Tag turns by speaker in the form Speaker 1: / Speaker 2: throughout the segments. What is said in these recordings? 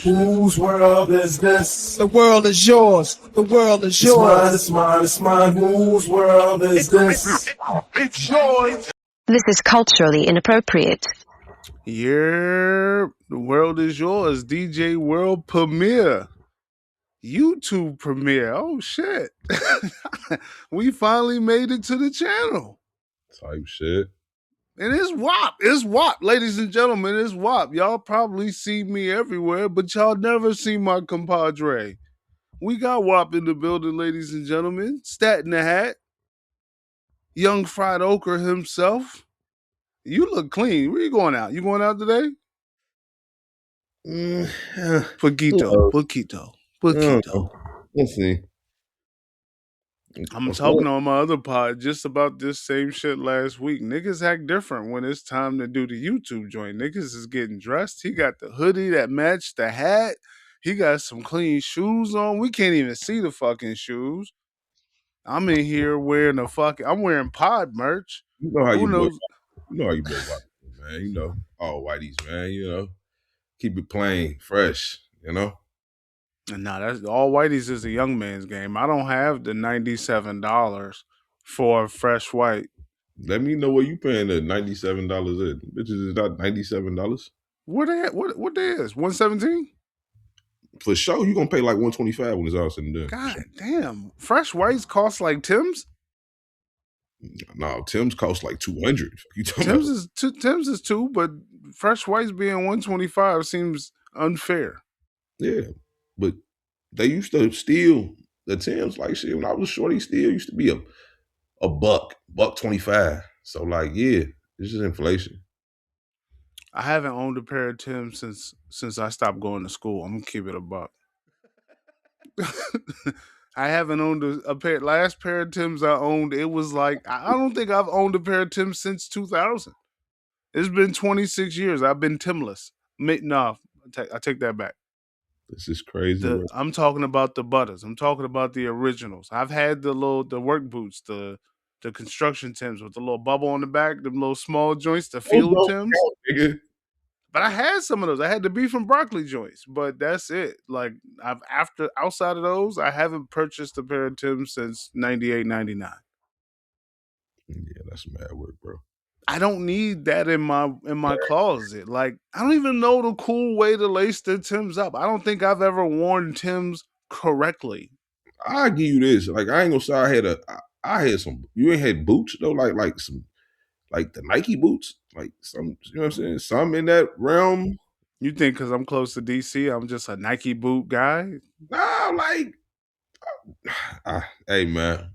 Speaker 1: Whose world is this?
Speaker 2: The world is yours. The world is yours.
Speaker 1: It's mine, it's mine, it's mine. Whose world is this? It's yours.
Speaker 3: This is culturally inappropriate.
Speaker 4: Yeah, the world is yours. DJ World Premiere. YouTube premiere. Oh shit. We finally made it to the channel.
Speaker 5: Type shit.
Speaker 4: And it's WAP. It's WAP, ladies and gentlemen. It's WAP. Y'all probably see me everywhere, but y'all never see my compadre. We got WAP in the building, ladies and gentlemen. Stat in the hat. Young fried okra himself. You look clean. Where you going out? You going out today? Poquito.
Speaker 5: Let's see.
Speaker 4: I'm talking on my other pod just about this same shit last week. Niggas act different when it's time to do the YouTube joint. Niggas is getting dressed. He got the hoodie that matched the hat. He got some clean shoes on. We can't even see the fucking shoes. I'm in here wearing I'm wearing pod merch.
Speaker 5: You know how
Speaker 4: Who
Speaker 5: you
Speaker 4: knows?
Speaker 5: You know how you boy, man. You know, all whiteys, man. You know, keep it plain, fresh. You know.
Speaker 4: Nah, that's all whiteys is a young man's game. I don't have the $97 for a fresh white.
Speaker 5: Let me know what you paying the $97 at. Bitches is not $97.
Speaker 4: What they at? What they is? 117?
Speaker 5: For sure, you gonna pay like 125 when it's all said and done.
Speaker 4: God damn. Fresh whites cost like Tim's?
Speaker 5: No, Tim's cost like 200.
Speaker 4: Tim's is two, but fresh whites being 125 seems unfair.
Speaker 5: Yeah, but they used to steal the Tim's like shit. When I was short, he still used to be a buck 25. So like, yeah, it's just inflation.
Speaker 4: I haven't owned a pair of Tim's since I stopped going to school. I'm gonna keep it a buck. I haven't owned a pair. Last pair of Tim's I owned, it was like I don't think I've owned a pair of Tim's since 2000. It's been 26 years. I've been Timless. No, I take that back.
Speaker 5: This is crazy.
Speaker 4: I'm talking about the butters. I'm talking about the originals. I've had the work boots, the construction Timbs with the little bubble on the back, the little small joints, the field Timbs. But I had some of those. I had the beef and broccoli joints, but that's it. Like outside of those, I haven't purchased a pair of Timbs since 98, 99.
Speaker 5: Yeah, that's mad work, bro.
Speaker 4: I don't need that in my closet. Like, I don't even know the cool way to lace the Timbs up. I don't think I've ever worn Timbs correctly.
Speaker 5: I'll give you this. Like, I ain't gonna say I had some. You ain't had boots though, like some, like the Nike boots, like some. You know what I'm saying? Some in that realm.
Speaker 4: You think because I'm close to DC, I'm just a Nike boot guy?
Speaker 5: Nah, like, hey man.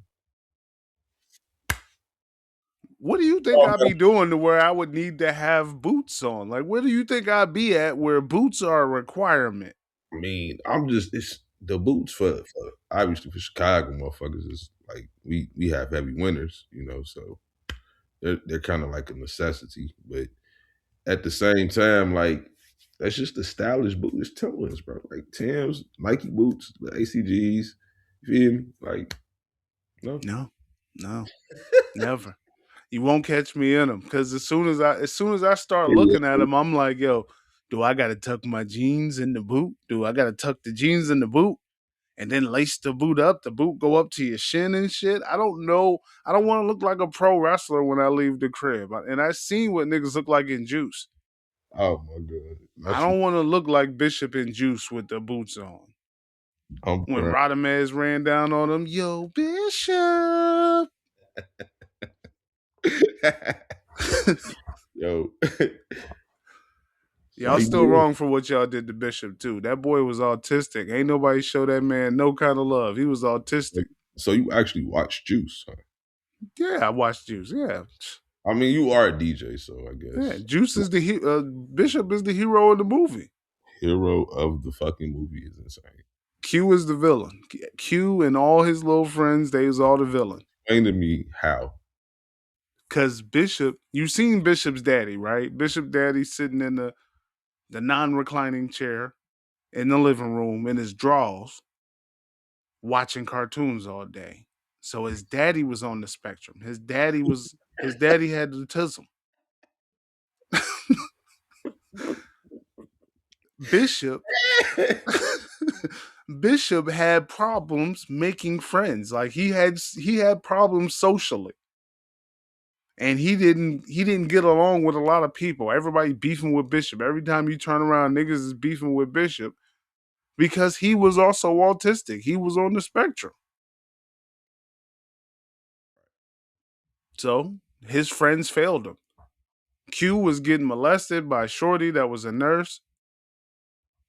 Speaker 4: What do you think I'd be doing to where I would need to have boots on? Like, where do you think I'd be at where boots are a requirement?
Speaker 5: I mean, it's the boots for obviously for Chicago motherfuckers is like we have heavy winters, you know, so they're kind of like a necessity. But at the same time, like that's just the stylish boot. It's Timberlands, bro. Like Tim's, Nike boots, the ACGs. You feel me? Like
Speaker 4: no, never. You won't catch me in them because as soon as I start looking at them, I'm like, yo, do I got to tuck my jeans in the boot? Do I got to tuck the jeans in the boot and then lace the boot up? The boot go up to your shin and shit. I don't know. I don't want to look like a pro wrestler when I leave the crib. And I seen what niggas look like in Juice.
Speaker 5: Oh my god!
Speaker 4: I don't want to look like Bishop in Juice with the boots on. When Rodamez ran down on him, yo, Bishop.
Speaker 5: Yo.
Speaker 4: Y'all still wrong for what y'all did to Bishop too. That boy was autistic. Ain't nobody show that man no kind of love. He was autistic.
Speaker 5: So you actually watched Juice, huh?
Speaker 4: Yeah, I watched Juice. Yeah.
Speaker 5: I mean, you are a DJ, so I guess.
Speaker 4: Yeah, Juice is Bishop is the hero of the movie.
Speaker 5: Hero of the fucking movie is insane.
Speaker 4: Q is the villain. Q and all his little friends, they was all the villain.
Speaker 5: Explain to me how.
Speaker 4: Because Bishop, you seen Bishop's daddy, right? Bishop daddy sitting in the non-reclining chair in the living room in his drawers watching cartoons all day. So his daddy was on the spectrum. His daddy had autism. Bishop Bishop had problems making friends. Like he had problems socially. And he didn't get along with a lot of people. Everybody beefing with Bishop. Every time you turn around, niggas is beefing with Bishop because he was also autistic. He was on the spectrum. So his friends failed him. Q was getting molested by Shorty that was a nurse.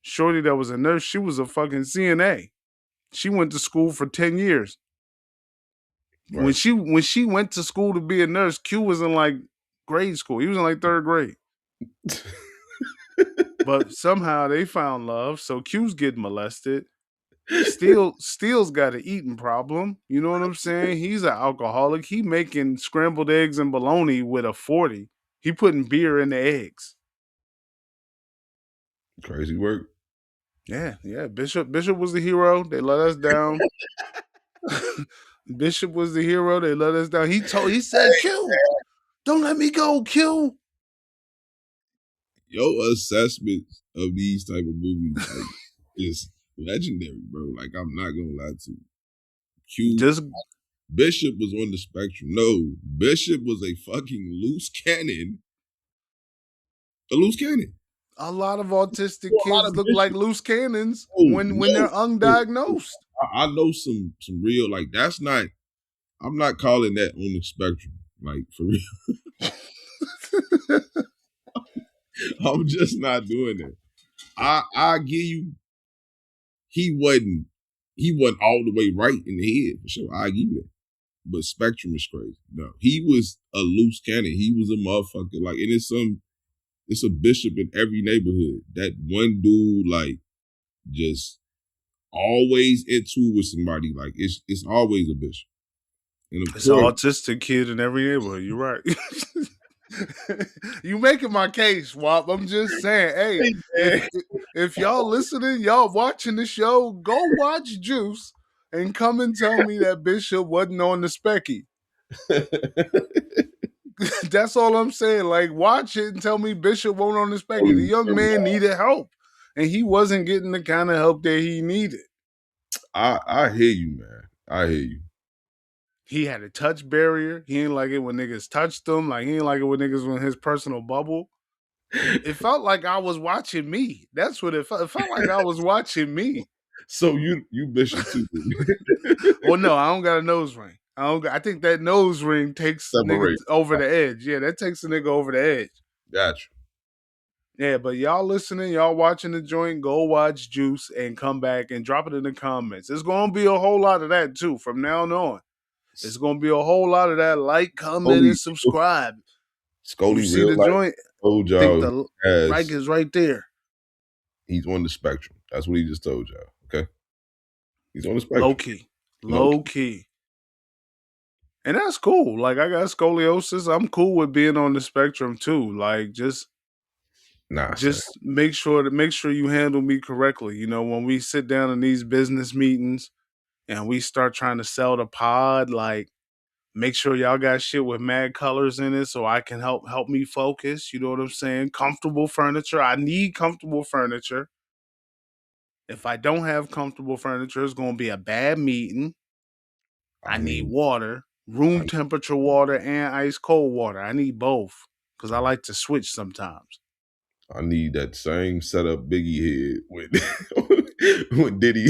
Speaker 4: She was a fucking CNA. She went to school for 10 years.
Speaker 5: Right.
Speaker 4: When she went to school to be a nurse, Q was in like grade school. He was in like 3rd grade. But somehow they found love, so Q's getting molested. Steele's got an eating problem. You know what I'm saying? He's an alcoholic. He making scrambled eggs and bologna with a 40. He putting beer in the eggs.
Speaker 5: Crazy work.
Speaker 4: Yeah. Bishop was the hero. They let us down. Bishop was the hero. They let us down. He said, Q, don't let me go, Q.
Speaker 5: Your assessment of these type of movies is legendary, bro. Like, I'm not gonna lie to you. Bishop was on the spectrum. No, Bishop was a fucking loose cannon. A loose cannon.
Speaker 4: A lot of autistic kids look like loose cannons when they're undiagnosed.
Speaker 5: I know some real, like, that's not, I'm not calling that on the spectrum. Like, for real. I'm just not doing that. I give you, he wasn't all the way right in the head, for sure. I give you that. But spectrum is crazy. No, he was a loose cannon. He was a motherfucker. Like, and it's a Bishop in every neighborhood. That one dude, like, just always into with somebody. Like, it's always a Bishop. And
Speaker 4: it's an autistic kid in every neighborhood. You're right. You making my case, Wop. I'm just saying, hey, if y'all listening, y'all watching the show, go watch Juice and come and tell me that Bishop wasn't on the specky. That's all I'm saying. Like, watch it and tell me Bishop wasn't on the specky. The young man needed help, and he wasn't getting the kind of help that he needed.
Speaker 5: I hear you, man. I hear you.
Speaker 4: He had a touch barrier. He ain't like it when niggas touched him. Like, he ain't like it when niggas were in his personal bubble. It felt like I was watching me. That's what it felt. It felt like I was watching me.
Speaker 5: So you Bishop too.
Speaker 4: Well, no, I don't got a nose ring. I think that nose ring takes niggas over the edge. Yeah, that takes a nigga over the edge.
Speaker 5: Gotcha.
Speaker 4: Yeah, but y'all listening, y'all watching the joint, go watch Juice and come back and drop it in the comments. There's going to be a whole lot of that too from now on. It's going to be a whole lot of that. Like, comment, and subscribe.
Speaker 5: Scully,
Speaker 4: you see the joint?
Speaker 5: Told y'all
Speaker 4: the like is right there.
Speaker 5: He's on the spectrum. That's what he just told y'all. Okay, he's on the spectrum.
Speaker 4: Low key. And that's cool. Like, I got scoliosis. I'm cool with being on the spectrum too. Like, just make sure you handle me correctly. You know, when we sit down in these business meetings and we start trying to sell the pod, like, make sure y'all got shit with mad colors in it so I can help me focus. You know what I'm saying? Comfortable furniture. I need comfortable furniture. If I don't have comfortable furniture, it's going to be a bad meeting. I need water, room temperature water, and ice cold water. I need both because I like to switch sometimes.
Speaker 5: I need that same setup Biggie had when Diddy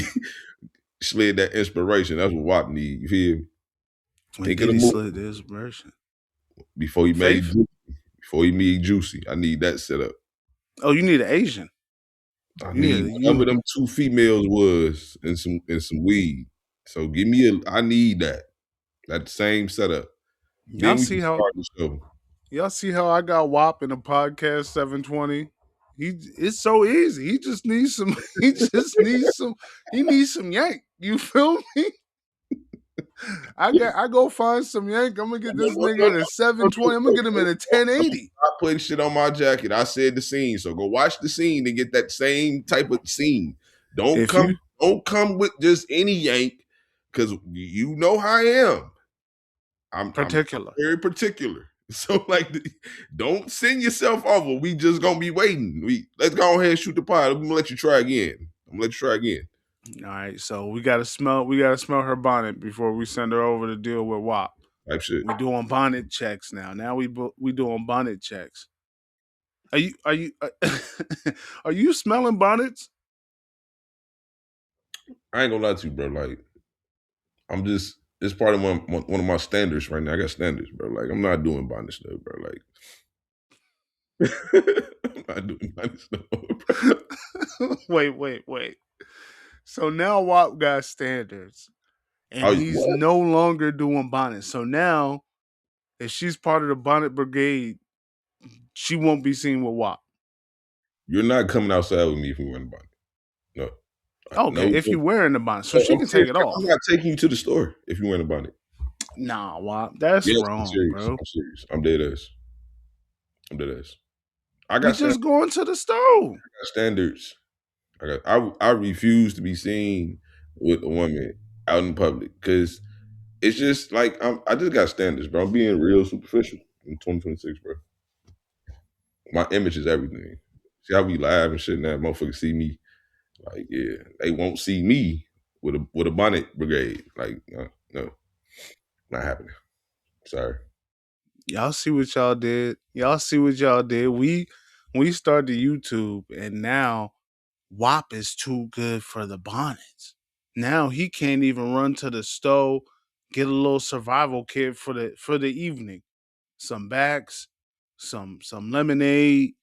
Speaker 5: slid that inspiration. That's what WAP need. You feel me?
Speaker 4: When Diddy slid the inspiration.
Speaker 5: Before he made Juicy. I need that setup.
Speaker 4: Oh, you need an Asian.
Speaker 5: I need whatever them 2 females was and some weed. So give me I need that same setup.
Speaker 4: Y'all see how I got WAP in a podcast 720? It's so easy. He just needs some. He needs some yank. You feel me? I go find some yank. I'm gonna get this nigga in a 720. I'm gonna get him in a 1080.
Speaker 5: I put shit on my jacket. I said the scene. So go watch the scene and get that same type of scene. Don't come with just any yank, because you know how I am. I'm
Speaker 4: particular.
Speaker 5: I'm very particular. So like, don't send yourself over. We just gonna be waiting. Let's go ahead and shoot the pod. I'm gonna let you try again.
Speaker 4: All right, so we gotta smell her bonnet before we send her over to deal with WAP.
Speaker 5: Type shit.
Speaker 4: We doing bonnet checks now. Now we doing bonnet checks. Are you are you smelling bonnets?
Speaker 5: I ain't gonna lie to you, bro. Like, I'm just, it's part of one of my standards right now. I got standards, bro. Like, I'm not doing bondage stuff, bro. Like, I'm not doing bondage stuff, bro.
Speaker 4: Wait. So now WAP got standards, and
Speaker 5: Oh,
Speaker 4: he's
Speaker 5: what?
Speaker 4: no longer doing bonnets. So now, if she's part of the bonnet brigade, she won't be seen with WAP.
Speaker 5: You're not coming outside with me if we wear the bonnet. No.
Speaker 4: Okay,
Speaker 5: No,
Speaker 4: if you're wearing the bonnet, so
Speaker 5: no,
Speaker 4: she
Speaker 5: I'm
Speaker 4: can
Speaker 5: serious.
Speaker 4: take it off.
Speaker 5: I'm not taking you to the store if you're wearing a bonnet.
Speaker 4: Nah, WAP, that's
Speaker 5: Yes,
Speaker 4: wrong,
Speaker 5: I'm serious.
Speaker 4: bro.
Speaker 5: I'm serious. I'm dead ass. I
Speaker 4: We
Speaker 5: got
Speaker 4: just going to the store.
Speaker 5: standards. I refuse to be seen with a woman out in public because it's just like I just got standards, bro. I'm being real superficial in 2026, bro. My image is everything. See how we live and shit now, motherfuckers see me. Like, yeah, they won't see me with a bonnet brigade. Like, no, not happening. Sorry.
Speaker 4: Y'all see what y'all did. We started YouTube, and now WAP is too good for the bonnets. Now he can't even run to the stove, get a little survival kit for the evening. Some backs, some lemonade.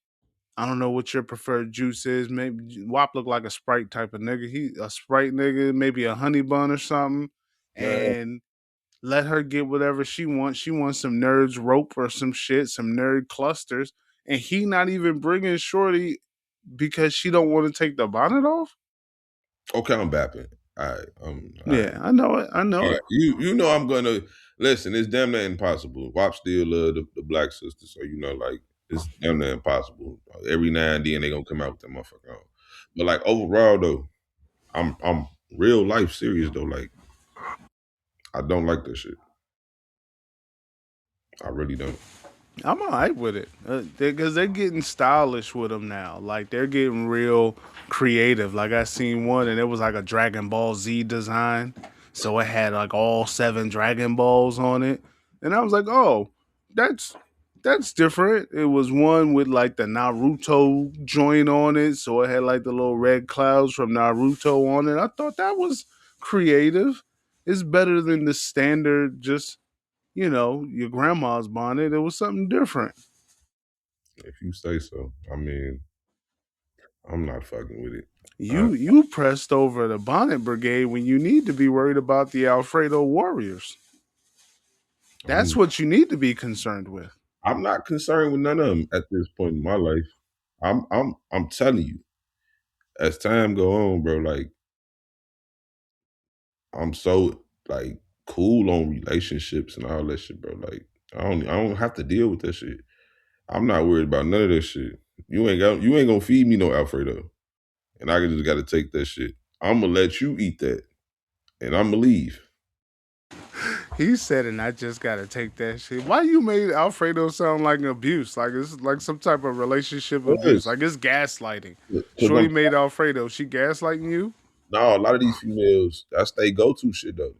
Speaker 4: I don't know what your preferred juice is. Maybe WAP look like a Sprite type of nigga. He a Sprite nigga, maybe a honey bun or something.
Speaker 5: Man,
Speaker 4: And let her get whatever she wants. She wants some nerds rope or some shit, some nerd clusters. And he not even bringing shorty because she don't want to take the bonnet off.
Speaker 5: okay, I'm bapping. All right. All
Speaker 4: Yeah,
Speaker 5: right.
Speaker 4: I know it.
Speaker 5: All right. You know I'm gonna listen, it's damn near impossible. WAP still love the black sisters, so you know, like, it's damn near impossible. Every now and then they gonna come out with that motherfucker on. But like overall though, I'm real life serious though. Like, I don't like that shit. I really don't.
Speaker 4: I'm all right with it because they're getting stylish with them now. Like they're getting real creative. Like I seen one and it was like a Dragon Ball Z design, so it had like all 7 Dragon Balls on it, and I was like, oh, that's different. It was one with like the Naruto joint on it, so it had like the little red clouds from Naruto on it. I thought that was creative. It's better than the standard just your grandma's bonnet. It was something different.
Speaker 5: If you say so. I mean, I'm not fucking with it.
Speaker 4: You pressed over the bonnet brigade when you need to be worried about the Alfredo Warriors. That's what you need to be concerned with.
Speaker 5: I'm not concerned with none of them at this point in my life. I'm telling you, as time go on, bro, like, I'm so like cool on relationships and all that shit, bro. Like, I don't have to deal with that shit. I'm not worried about none of that shit. You ain't gonna feed me no Alfredo. And I just gotta take that shit. I'm gonna let you eat that. And I'm gonna leave.
Speaker 4: He said, and I just gotta take that shit. Why you made Alfredo sound like an abuse? Like it's like some type of relationship abuse. Like it's gaslighting. Shorty made Alfredo. She gaslighting you?
Speaker 5: No, a lot of these females, that's they go-to shit though.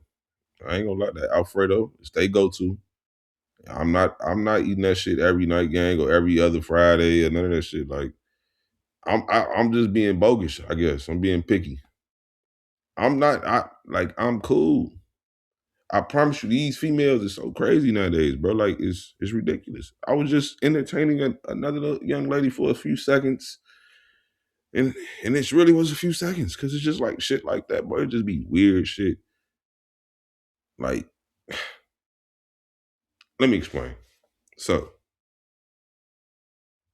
Speaker 5: I ain't gonna lie, that Alfredo, it's they go-to. I'm not eating that shit every night, gang, or every other Friday or none of that shit. Like, I'm just being bogus, I guess. I'm being picky. I'm cool. I promise you, these females are so crazy nowadays, bro. Like, it's ridiculous. I was just entertaining another young lady for a few seconds, and it really was a few seconds because it's just like shit like that, bro. It just be weird shit. Like, let me explain. So,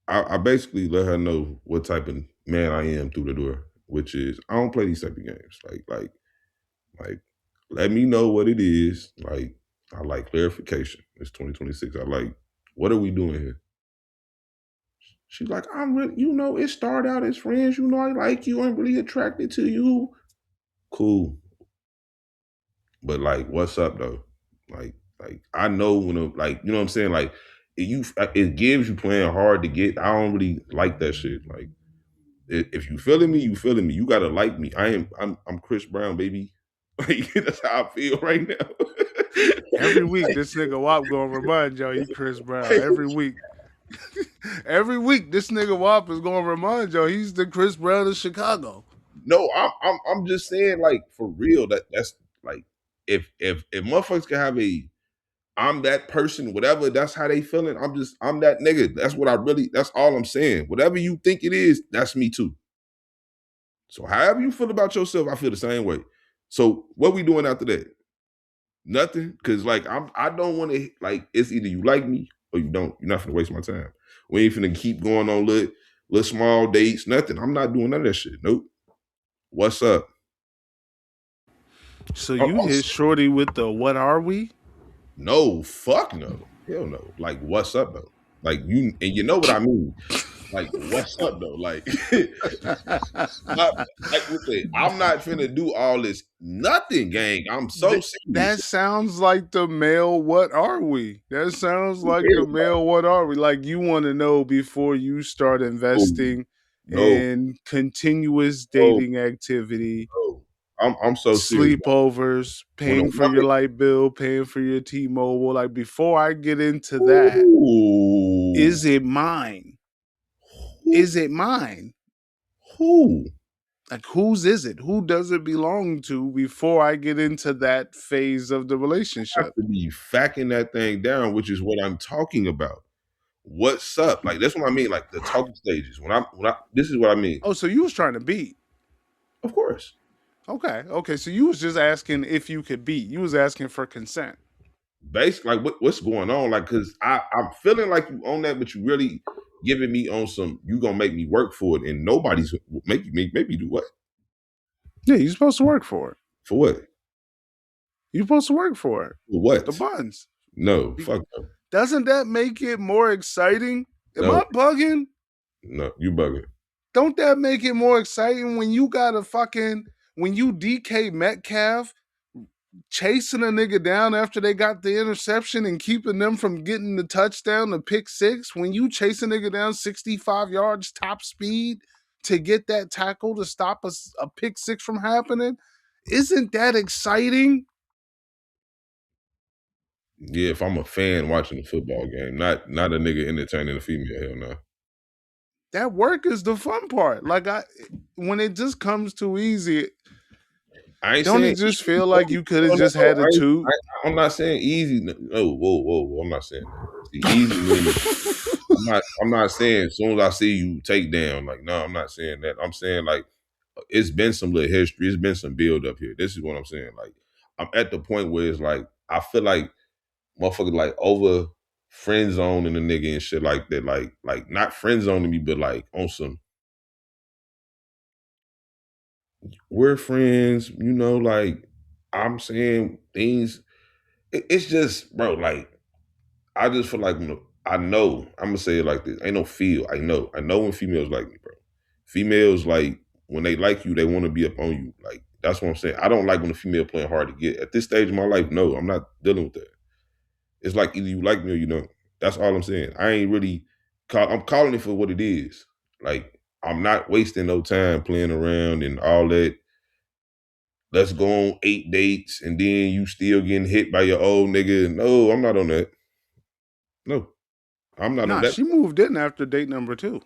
Speaker 5: I basically let her know what type of man I am through the door, which is I don't play these type of games. Like, let me know what it is. Like, I like clarification. It's 2026. I like, what are we doing here? She's like, I'm really, it started out as friends. I like you. I'm really attracted to you. Cool. But like, what's up though? Like I know when, like, you know what I'm saying? Like, it gives you playing hard to get. I don't really like that shit. Like if you feeling me, you feeling me. You gotta like me. I'm Chris Brown, baby. Like that's how I feel right now.
Speaker 4: Every week, this nigga Wop gonna remind y'all he Chris Brown. Every week. Every week, this nigga Wop is gonna remind y'all he's the Chris Brown of Chicago.
Speaker 5: No, I'm just saying, like, for real, that's like if motherfuckers can have a I'm that person, whatever, that's how they feeling. I'm that nigga. That's all I'm saying. Whatever you think it is, that's me too. So however you feel about yourself, I feel the same way. So what we doing after that? Nothing. Cause like I don't want to, like, it's either you like me or you don't. You're not finna waste my time. We ain't finna keep going on little small dates, nothing. I'm not doing none of that shit. Nope. What's up?
Speaker 4: So you hit Shorty with the what are we?
Speaker 5: No, fuck no. Hell no. Like, what's up though? Like you know what I mean. Like, what's up though? Like, I'm not finna do all this nothing, gang. I'm so serious.
Speaker 4: That sounds like the male what are we? That sounds like the male what are we? Like you want to know before you start investing in continuous dating activity.
Speaker 5: I'm so serious.
Speaker 4: Sleepovers, paying for your light bill, paying for your T-Mobile. Like before I get into that, is it mine? Is it mine?
Speaker 5: Who?
Speaker 4: Like whose is it? Who does it belong to before I get into that phase of the relationship?
Speaker 5: You have to be facking that thing down, which is what I'm talking about. What's up? Like that's what I mean. Like the talking stages. When I this is what I mean.
Speaker 4: Oh, so you was trying to beat?
Speaker 5: Of course.
Speaker 4: Okay. So you was just asking if you could beat. You was asking for consent.
Speaker 5: Basically, like what's going on? Like, cause I'm feeling like you own that, but you really giving me on some. You gonna make me work for it, and nobody's make me do what?
Speaker 4: Yeah, you're supposed to work for it.
Speaker 5: For what?
Speaker 4: You're supposed to work for it.
Speaker 5: For what?
Speaker 4: The buns.
Speaker 5: No, fuck no.
Speaker 4: Doesn't that make it more exciting? Am I bugging?
Speaker 5: No, you bugging.
Speaker 4: Don't that make it more exciting when you got when you DK Metcalf chasing a nigga down after they got the interception and keeping them from getting the touchdown, the pick six? When you chase a nigga down 65 yards top speed to get that tackle to stop a pick six from happening? Isn't that exciting?
Speaker 5: Yeah, if I'm a fan watching a football game, not a nigga entertaining a female, hell no.
Speaker 4: That work is the fun part. Like when it just comes too easy, don't it just feel like you could have just had a two?
Speaker 5: I'm not saying easy. No, whoa. I'm not saying that. Easy. I'm not saying as soon as I see you take down. Like, no, I'm not saying that. I'm saying like it's been some little history. It's been some build up here. This is what I'm saying. Like, I'm at the point where it's like I feel like motherfucker like over friend zone and a nigga and shit like that. Like not friend zoning me, but like on some. We're friends, you know, like I'm saying things. It's just, bro, like I just feel like I know, I'm gonna say it like this. Ain't no feel. I know when females like me, bro. Females, like when they like you, they want to be up on you. Like that's what I'm saying. I don't like when a female playing hard to get. At this stage of my life, no, I'm not dealing with that. It's like either you like me or you don't. That's all I'm saying. I ain't really I'm calling it for what it is. Like I'm not wasting no time playing around and all that. Let's go on 8 dates and then you still getting hit by your old nigga. No, I'm not on that. No, I'm not on that.
Speaker 4: She moved in after date number 2.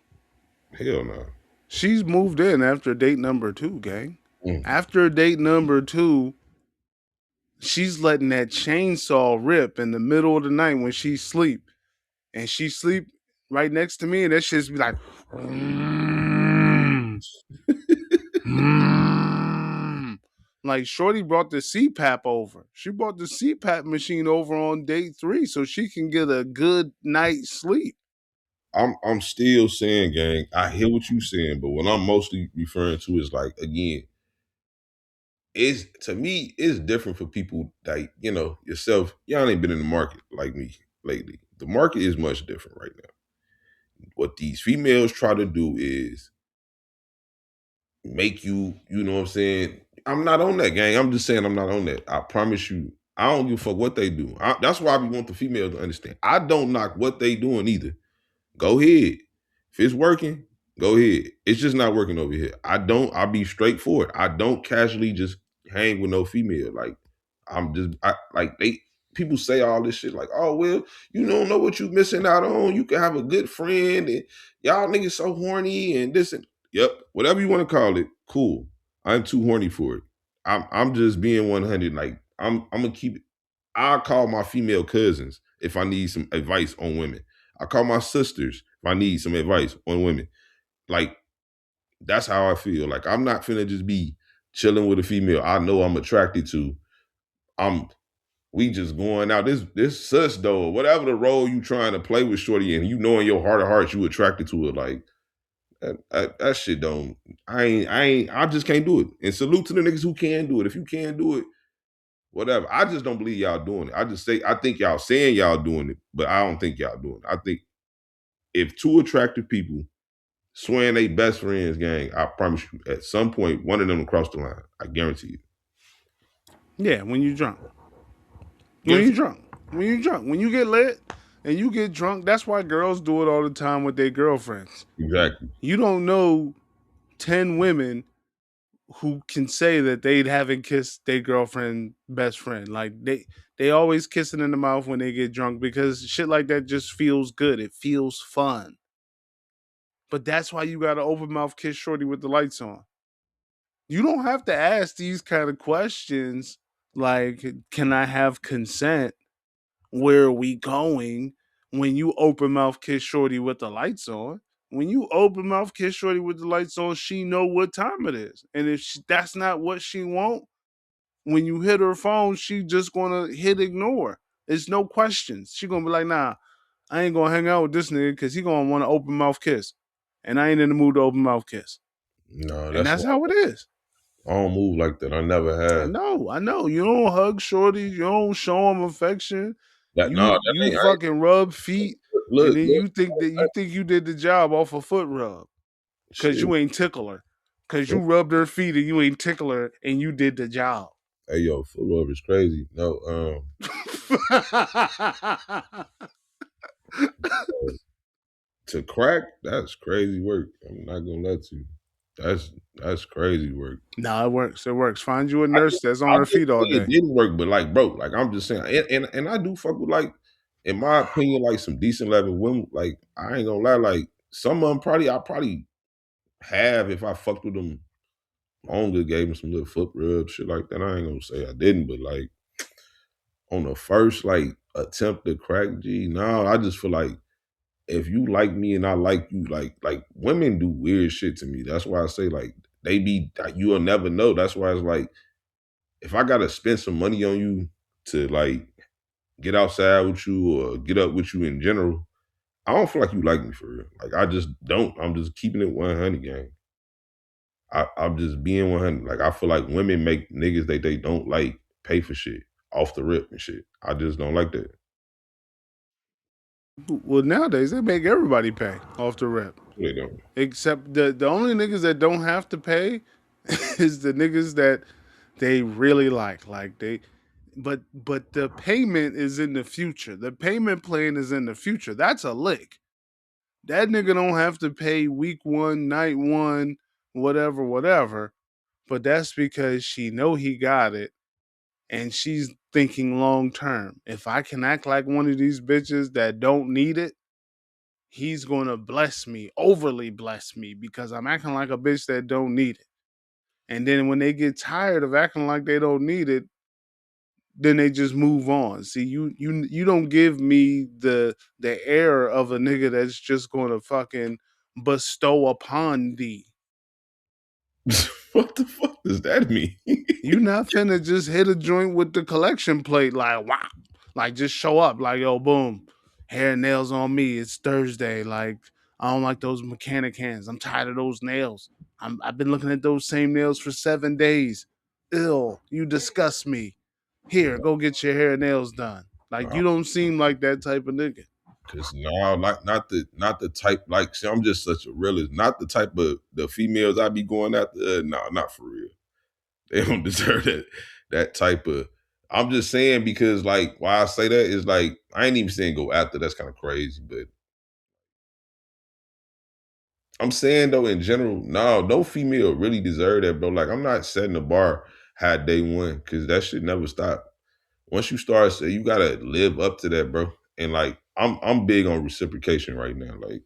Speaker 5: Hell no.
Speaker 4: She's moved in after date number 2, gang. After date number 2, she's letting that chainsaw rip in the middle of the night when she sleep. And she sleep right next to me and that shit's be like, Like Shorty brought the CPAP over. She brought the CPAP machine over on date 3 so she can get a good night's sleep.
Speaker 5: I'm still saying, gang, I hear what you saying, but what I'm mostly referring to is like, again, to me, it's different for people like, you know, yourself. Y'all ain't been in the market like me lately. The market is much different right now. What these females try to do is make you know what I'm saying? I'm not on that, gang. I'm just saying I'm not on that. I promise you, I don't give a fuck what they do. That's why we want the females to understand. I don't knock what they doing either. Go ahead. If it's working, go ahead. It's just not working over here. I'll be straightforward. I don't casually just hang with no female. Like, people say all this shit like, oh, well, you don't know what you missing out on. You can have a good friend and y'all niggas so horny and this and yep, whatever you want to call it, cool. I'm too horny for it. I'm just being 100. Like, I'm gonna keep it. I'll call my female cousins if I need some advice on women. I call my sisters if I need some advice on women. Like, that's how I feel. Like, I'm not finna just be chilling with a female I know I'm attracted to. We just going out. This sus though, whatever the role you trying to play with shorty and you know in your heart of hearts you attracted to it. Like, that shit don't, I just can't do it. And salute to the niggas who can do it. If you can't do it, whatever. I just don't believe y'all doing it. I think y'all saying y'all doing it, but I don't think y'all doing it. I think if two attractive people swearing they best friends, gang, I promise you, at some point, one of them will cross the line. I guarantee you.
Speaker 4: Yeah, when you drunk. When you drunk. When you get lit and you get drunk, that's why girls do it all the time with their girlfriends.
Speaker 5: Exactly.
Speaker 4: You don't know 10 women who can say that they haven't kissed their girlfriend best friend. Like, they always kissing in the mouth when they get drunk because shit like that just feels good. It feels fun. But that's why you got to open mouth kiss shorty with the lights on. You don't have to ask these kind of questions like, can I have consent? Where are we going? When you open mouth kiss shorty with the lights on. When you open mouth kiss shorty with the lights on, she know what time it is. And if that's not what she want, when you hit her phone, she just gonna hit ignore. It's no questions. She gonna be like, nah, I ain't gonna hang out with this nigga because he gonna want to open mouth kiss. And I ain't in the mood to open mouth kiss.
Speaker 5: No,
Speaker 4: and that's how it is.
Speaker 5: I don't move like that. I never have.
Speaker 4: I know. You don't hug shorties. You don't show them affection. You
Speaker 5: ain't
Speaker 4: fucking rub feet,
Speaker 5: look,
Speaker 4: and then you think you did the job off a foot rub because
Speaker 5: shit.
Speaker 4: you ain't tickle her. Because you rubbed her feet and you ain't tickle her and you did the job.
Speaker 5: Hey, yo, foot rub is crazy. No, to crack, that's crazy work. I'm not gonna let you. That's crazy work.
Speaker 4: No, it works. It works. Find you a nurse that's on her feet all day.
Speaker 5: It didn't work, but like, bro, like I'm just saying, and I do fuck with, like, in my opinion, like some decent level women. Like, I ain't gonna lie, like some of them I probably have if I fucked with them longer, gave them some little foot rub, shit like that. I ain't gonna say I didn't, but like on the first like attempt to crack, no, I just feel like if you like me and I like you, like women do weird shit to me. That's why I say like you'll never know. That's why it's like if I gotta spend some money on you to like get outside with you or get up with you in general, I don't feel like you like me for real. Like I just don't. I'm just keeping it 100, gang. I'm just being 100. Like I feel like women make niggas they don't like pay for shit off the rip and shit. I just don't like that.
Speaker 4: Well, nowadays they make everybody pay off the rip.
Speaker 5: They don't.
Speaker 4: Except the only niggas that don't have to pay is the niggas that they really like. Like but the payment is in the future. The payment plan is in the future. That's a lick. That nigga don't have to pay week 1, night 1, whatever. But that's because she know he got it. And she's thinking long term. If I can act like one of these bitches that don't need it, he's gonna bless me, overly bless me, because I'm acting like a bitch that don't need it. And then when they get tired of acting like they don't need it, then they just move on. See, you don't give me the air of a nigga that's just gonna fucking bestow upon thee.
Speaker 5: What the fuck does that mean?
Speaker 4: You not finna just hit a joint with the collection plate like wow, like just show up like yo boom, hair and nails on me. It's Thursday. Like I don't like those mechanic hands. I'm tired of those nails. I've been looking at those same nails for 7 days. Ill, you disgust me. Here, go get your hair and nails done. Like you don't seem like that type of nigga.
Speaker 5: Cause no, like not the type. Like, see, I'm just such a realist. Not the type of the females I be going after. No, not for real. They don't deserve that type of I'm just saying because like why I say that is like I ain't even saying go after. That's kind of crazy, but I'm saying though in general, no female really deserve that, bro. Like I'm not setting the bar high day one because that shit never stop. Once you start, say you gotta live up to that, bro. And like I'm big on reciprocation right now. Like,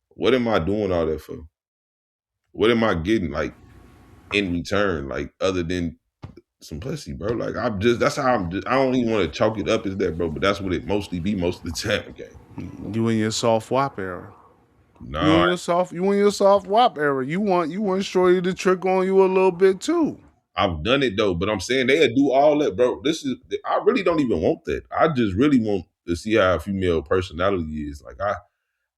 Speaker 5: what am I doing all that for? What am I getting like in return? Like other than some pussy, bro. Like I'm just that's how I'm just I don't even want to chalk it up as that, bro. But that's what it mostly be most of the time, okay.
Speaker 4: You in your soft WAP era. You
Speaker 5: No,
Speaker 4: in your soft WAP era. You want Shorty to trick on you a little bit too.
Speaker 5: I've done it though, but I'm saying they'll do all that, bro. I really don't even want that. I just really want to see how a female personality is. Like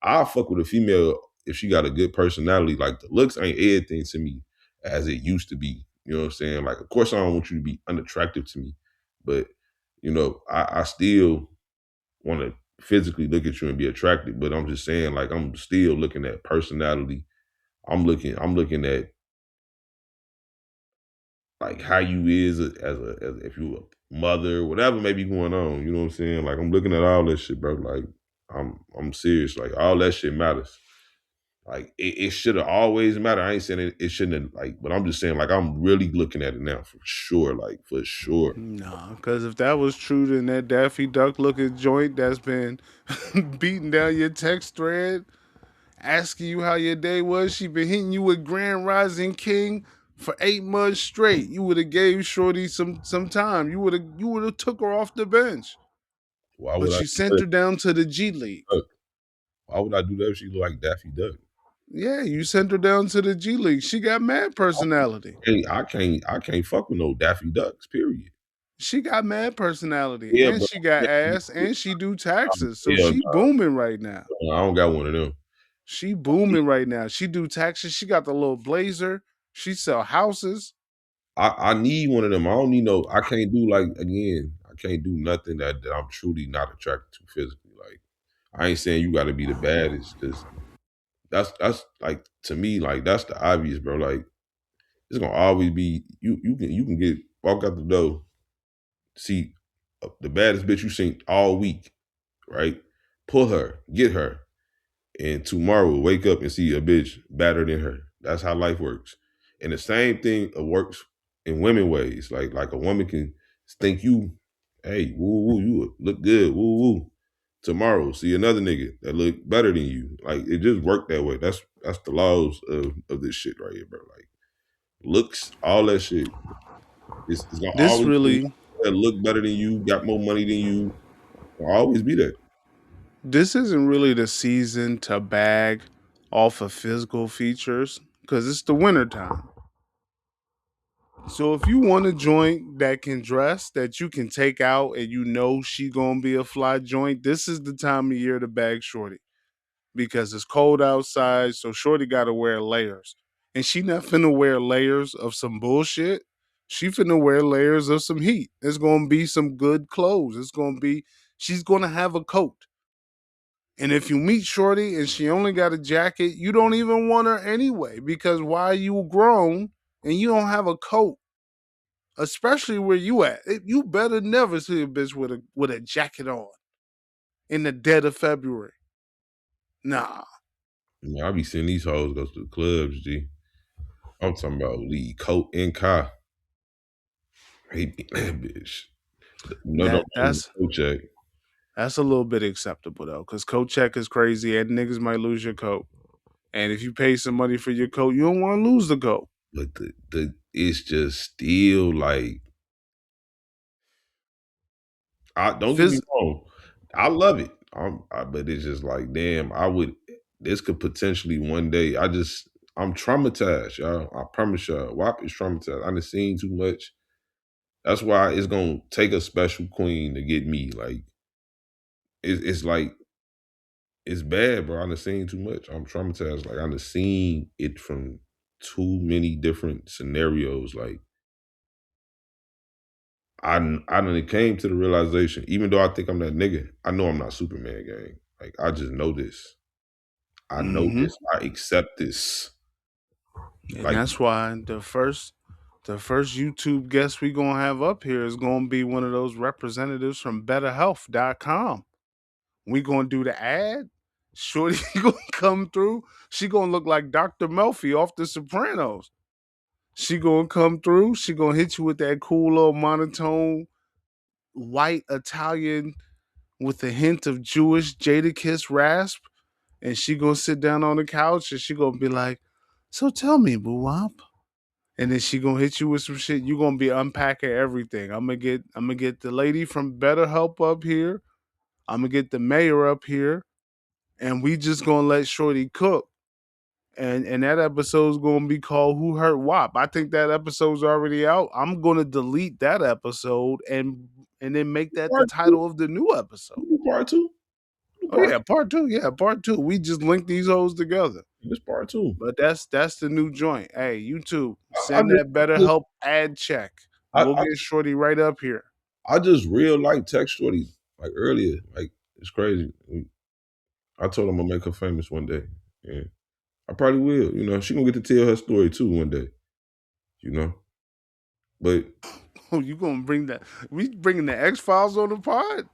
Speaker 5: I fuck with a female if she got a good personality. Like the looks ain't everything to me as it used to be. You know what I'm saying? Like, of course I don't want you to be unattractive to me, but you know, I still want to physically look at you and be attracted. But I'm just saying, like, I'm still looking at personality. I'm looking at like how you is as if you a mother, whatever may be going on. You know what I'm saying? Like I'm looking at all that shit, bro. Like I'm serious. Like all that shit matters. Like it should have always mattered. I ain't saying it shouldn't have, like, but I'm just saying like I'm really looking at it now for sure. Like for sure.
Speaker 4: Nah, because if that was true, then that Daffy Duck looking joint that's been beating down your text thread, asking you how your day was, she been hitting you with Grand Rising King for 8 months straight. You would have gave Shorty some time. You would have took her off the bench.
Speaker 5: Why would
Speaker 4: But
Speaker 5: I
Speaker 4: you
Speaker 5: do
Speaker 4: sent
Speaker 5: that?
Speaker 4: her down to the G League.
Speaker 5: Why would I do that if she look like Daffy Duck?
Speaker 4: Yeah, you sent her down to the G League. She got mad personality.
Speaker 5: Hey, I can't fuck with no Daffy Ducks, period.
Speaker 4: She got mad personality,
Speaker 5: Yeah,
Speaker 4: and
Speaker 5: but
Speaker 4: she got ass, and she do taxes. So
Speaker 5: hell
Speaker 4: she booming right now.
Speaker 5: no, I don't got one of them.
Speaker 4: She booming right now. She do taxes. She got the little blazer. She sell houses.
Speaker 5: I need one of them. I don't need no. I can't do like again. I can't do nothing that I'm truly not attracted to physically. Like I ain't saying you got to be the baddest because that's like to me like that's the obvious, bro. Like it's gonna always be you. You can get walk out the door, see the baddest bitch you seen all week, right? Pull her, get her, and tomorrow wake up and see a bitch better than her. That's how life works. And the same thing works in women ways. Like a woman can think you, hey, woo woo, you look good, woo woo. Tomorrow, see another nigga that look better than you. Like it just worked that way. That's the laws of this shit right here, bro. Like looks, all that shit. It's gonna
Speaker 4: This
Speaker 5: always be
Speaker 4: really,
Speaker 5: that look better than you, got more money than you. Will always be that.
Speaker 4: this isn't really the season to bag off of physical features because it's the winter time. So if you want a joint that can dress, that you can take out, and you know she gonna be a fly joint, this is the time of year to bag Shorty because it's cold outside. So Shorty got to wear layers, and she not finna wear layers of some bullshit. She finna wear layers of some heat. It's gonna be some good clothes. She's gonna have a coat. And if you meet Shorty and she only got a jacket, you don't even want her anyway because why you grown and you don't have a coat, especially where you at? You better never see a bitch with a jacket on in the dead of February. Nah.
Speaker 5: I be seeing these hoes go to the clubs, G. I'm talking about lead coat and car. Hate that bitch. No,
Speaker 4: That
Speaker 5: don't
Speaker 4: that's
Speaker 5: no check.
Speaker 4: that's a little bit acceptable though, because coat check is crazy and niggas might lose your coat. And if you pay some money for your coat, you don't want to lose the coat.
Speaker 5: But the it's just still like I don't get me
Speaker 4: Phys-
Speaker 5: wrong. I love it. But it's just like, damn, I would this could potentially one day. I'm traumatized, y'all. I promise y'all. WAP is traumatized. I done seen too much. That's why it's gonna take a special queen to get me. Like it's like it's bad, bro. I done seen too much. I'm traumatized. Like I done seen it from too many different scenarios. Like I done came to the realization, even though I think I'm that nigga, I know I'm not Superman, gang. Like I just know this. I know
Speaker 4: mm-hmm.
Speaker 5: this. I accept this.
Speaker 4: And
Speaker 5: Like
Speaker 4: that's why The first YouTube guest we gonna have up here is gonna be one of those representatives from BetterHealth.com. We gonna do the ad. Shorty gonna come through. She gonna look like Dr. Melfi off The Sopranos. She gonna come through. She gonna hit you with that cool little monotone, white Italian with a hint of Jewish Jadakiss rasp. And she gonna sit down on the couch and she gonna be like, "So tell me, Boo Wop." And then she gonna hit you with some shit. You gonna be unpacking everything. I'm gonna get the lady from BetterHelp up here. I'm gonna get the mayor up here, and we just gonna let Shorty cook. And that episode's gonna be called "Who Hurt Wop." I think that episode's already out. I'm gonna delete that episode and then make that the
Speaker 5: Part two?
Speaker 4: title of the new episode.
Speaker 5: Part two?
Speaker 4: Oh yeah, part two. Yeah, part two. We just link these hoes together.
Speaker 5: This part two.
Speaker 4: But that's the new joint. Hey, YouTube,
Speaker 5: I
Speaker 4: send
Speaker 5: just-
Speaker 4: that BetterHelp ad check. We'll
Speaker 5: I-
Speaker 4: get Shorty right up here.
Speaker 5: I just real like text Shorty like earlier. Like it's crazy. I told him I'm gonna make her famous one day. Yeah. I probably will. You know, she gonna get to tell her story too one day. You know? But
Speaker 4: Oh, you gonna bring that? We bringing the X-Files on the pod?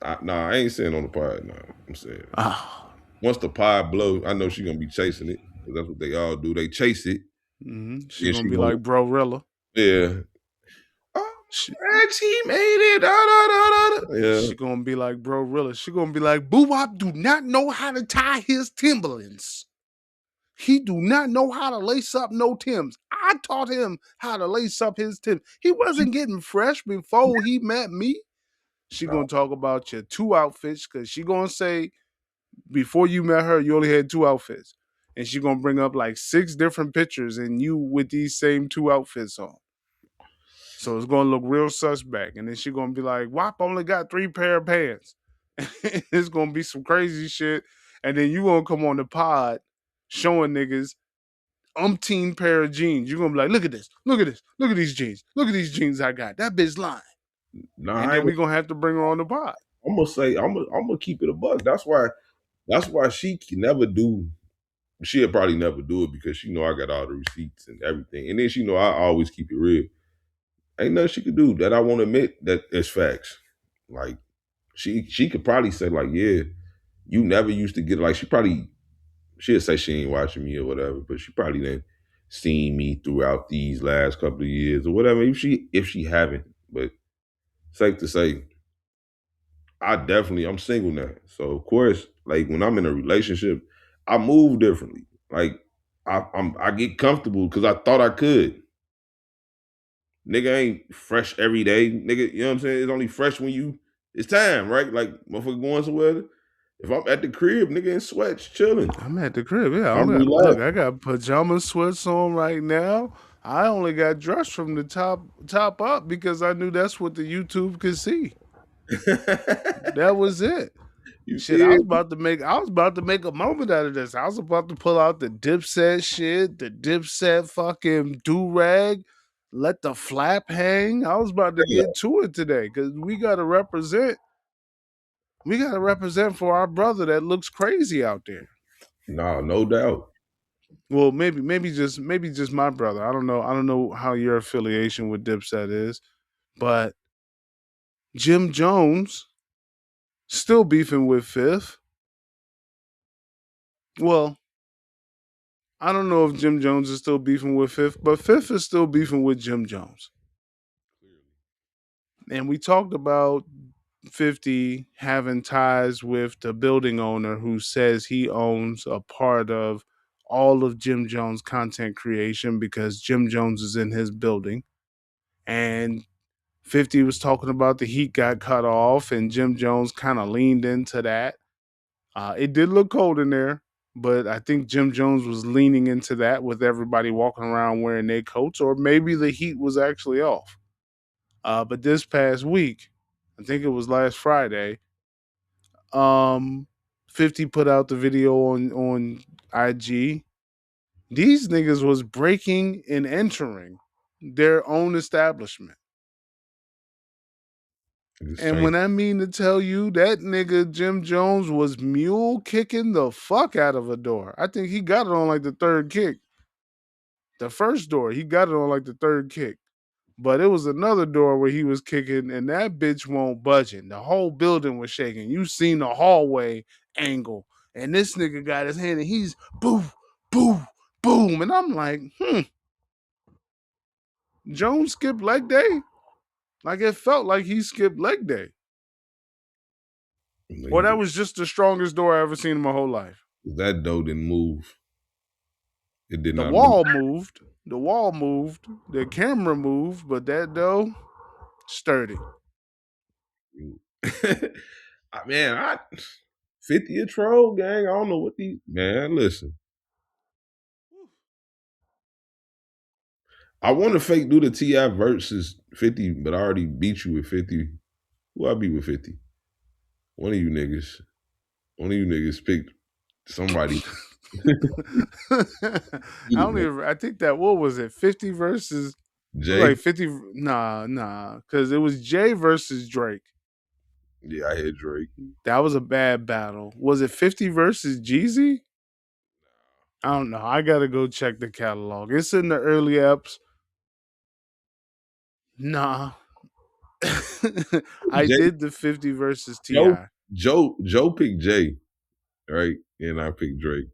Speaker 5: I ain't saying on the pod. Nah, I'm saying
Speaker 4: Oh.
Speaker 5: once the pod blow, I know she gonna be chasing it. That's what they all do. They chase it.
Speaker 4: Mm-hmm. She's
Speaker 5: Yeah,
Speaker 4: gonna
Speaker 5: she
Speaker 4: be
Speaker 5: gonna-
Speaker 4: like Bro-Rilla.
Speaker 5: Yeah. And she made it. Da, da, da, da. Yeah.
Speaker 4: She gonna be like Bro-Rilla. She gonna be like, Boo Wop do not know how to tie his Timberlands. He do not know how to lace up no Timbs. I taught him how to lace up his Timbs. He wasn't getting fresh before he met me. She gonna talk about your 2 outfits because she gonna say before you met her, you only had 2 outfits. And she gonna bring up like 6 different pictures and you with these same 2 outfits on. So it's gonna look real suspect. And then she gonna be like, Wop only got 3 pair of pants. It's gonna be some crazy shit. And then you gonna come on the pod showing niggas umpteen pair of jeans. You're gonna be like, look at this, look at this, look at these jeans, look at these jeans I got. That bitch lying.
Speaker 5: Nah,
Speaker 4: And then we're gonna have to bring her on the pod.
Speaker 5: I'm gonna say I'm gonna keep it a buck. That's why she can never do. She'll probably never do it because she know I got all the receipts and everything, and then she know I always keep it real. Ain't nothing she could do that I won't admit that it's facts. Like she could probably say like, yeah, you never used to get it. Like she'll say she ain't watching me or whatever, but she probably didn't seen me throughout these last couple of years or whatever. If she haven't, but safe to say, I'm single now. So of course, like when I'm in a relationship, I move differently. Like I get comfortable because I thought I could. Nigga ain't fresh every day. Nigga, you know what I'm saying? It's only fresh when it's time, right? Like motherfucker going somewhere. If I'm at the crib, nigga in sweats, chilling.
Speaker 4: I'm at the crib, yeah.
Speaker 5: I'm
Speaker 4: Look, I got pajama sweats on right now. I only got dressed from the top up because I knew that's what the YouTube could see. That was it. Shit, I was about to make a moment out of this. I was about to pull out the Dipset shit, the Dipset fucking do-rag, let the flap hang. I was about to get to it today because we gotta represent. We gotta represent for our brother that looks crazy out there.
Speaker 5: Nah, no doubt.
Speaker 4: Well, maybe just my brother. I don't know how your affiliation with Dipset is, but Jim Jones still beefing with Fifth. Well, I don't know if Jim Jones is still beefing with Fifth, but Fifth is still beefing with Jim Jones. And we talked about 50 having ties with the building owner who says he owns a part of all of Jim Jones' content creation because Jim Jones is in his building. And 50 was talking about the heat got cut off, and Jim Jones kind of leaned into that. It did look cold in there, but I think Jim Jones was leaning into that with everybody walking around wearing their coats, or maybe the heat was actually off. But this past week, I think it was last Friday, 50 put out the video on IG. These niggas was breaking and entering their own establishment. And when I mean to tell you, that nigga Jim Jones was mule kicking the fuck out of a door. I think he got it on like the 3rd kick. The first door, he got it on like the third kick. But it was another door where he was kicking, and that bitch won't budging. The whole building was shaking. You seen the hallway angle, and this nigga got his hand, and he's boom, boom, boom, and I'm like, Jones skipped leg day. Like it felt like he skipped leg day. Or that was just the strongest door I ever seen in my whole life.
Speaker 5: That door didn't move. It did
Speaker 4: The
Speaker 5: not
Speaker 4: wall
Speaker 5: move.
Speaker 4: moved. The wall moved. The camera moved, but that door, sturdy.
Speaker 5: Man, 50 a troll gang. I don't know what these man. Listen, I want to fake do the T.I. versus 50, but I already beat you with 50. Who I beat with 50? One of you niggas picked somebody.
Speaker 4: I think that, what was it? 50 versus
Speaker 5: Jay.
Speaker 4: Like 50. Nah. Because it was Jay versus Drake.
Speaker 5: Yeah, I had Drake.
Speaker 4: That was a bad battle. Was it 50 versus Jeezy? I don't know. I gotta go check the catalog. It's in the early eps. Nah. I did the 50 versus T.I.
Speaker 5: Joe picked Jay, right? And I picked Drake.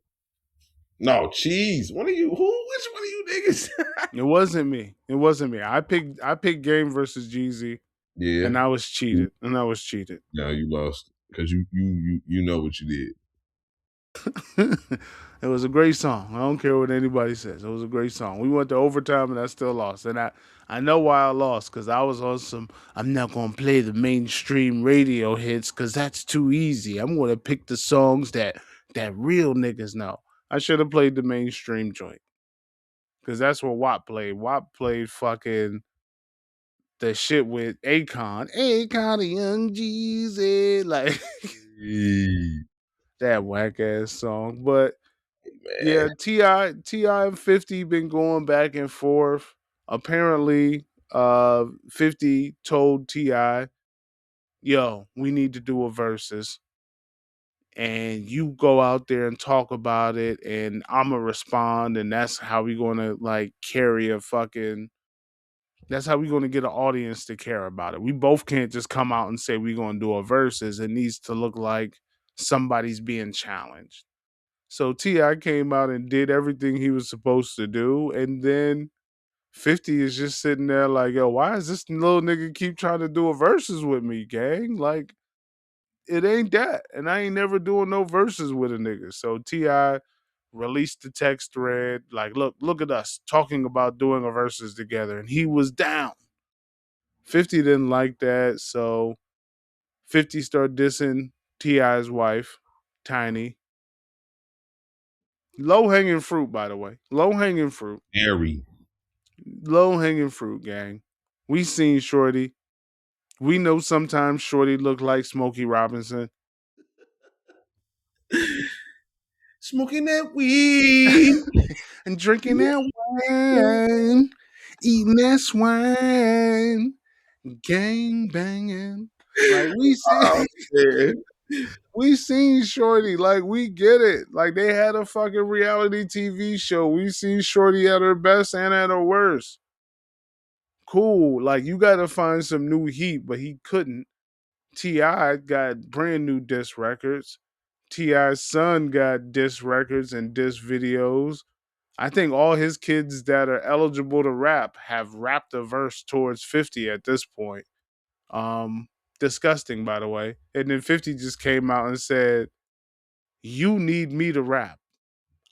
Speaker 5: No, cheese. Which one of you niggas?
Speaker 4: It wasn't me. I picked Game versus Jeezy.
Speaker 5: Yeah.
Speaker 4: And I was cheated.
Speaker 5: No, you lost. Because you know what you did.
Speaker 4: It was a great song. I don't care what anybody says. It was a great song. We went to overtime and I still lost. And I know why I lost, because I was on some, I'm not going to play the mainstream radio hits because that's too easy. I'm going to pick the songs that real niggas know. I should have played the mainstream joint, because that's what WAP played. WAP played fucking the shit with Akon. Akon, Young Jeezy. Like, that whack ass song. But yeah, T.I. and 50 been going back and forth. Apparently, 50 told T.I., yo, we need to do a versus. And you go out there and talk about it, and I'ma respond, and that's how we gonna like carry a fucking, that's how we gonna get an audience to care about it. We both can't just come out and say we gonna do a versus. It needs to look like somebody's being challenged. So T.I. came out and did everything he was supposed to do, and then 50 is just sitting there like, yo, why is this little nigga keep trying to do a versus with me, gang? Like, it ain't that. And I ain't never doing no verses with a nigga. So T.I. released the text thread, like, look at us talking about doing a verses together. And he was down. 50 didn't like that, so 50 started dissing T.I.'s wife, Tiny. Low-hanging fruit, by the way. Low-hanging fruit.
Speaker 5: Airy.
Speaker 4: Low-hanging fruit, gang. We seen Shorty. We know sometimes Shorty look like Smokey Robinson.
Speaker 5: Smoking that weed.
Speaker 4: And drinking that wine. Eating that swine. Gang banging. Like, we seen Shorty. Like, we get it. Like, they had a fucking reality TV show. We seen Shorty at her best and at her worst. Cool. Like, you got to find some new heat, but he couldn't. T.I. got brand new diss records. T.I.'s son got diss records and diss videos. I think all his kids that are eligible to rap have rapped a verse towards 50 at this point. Disgusting, by the way. And then 50 just came out and said, you need me to rap.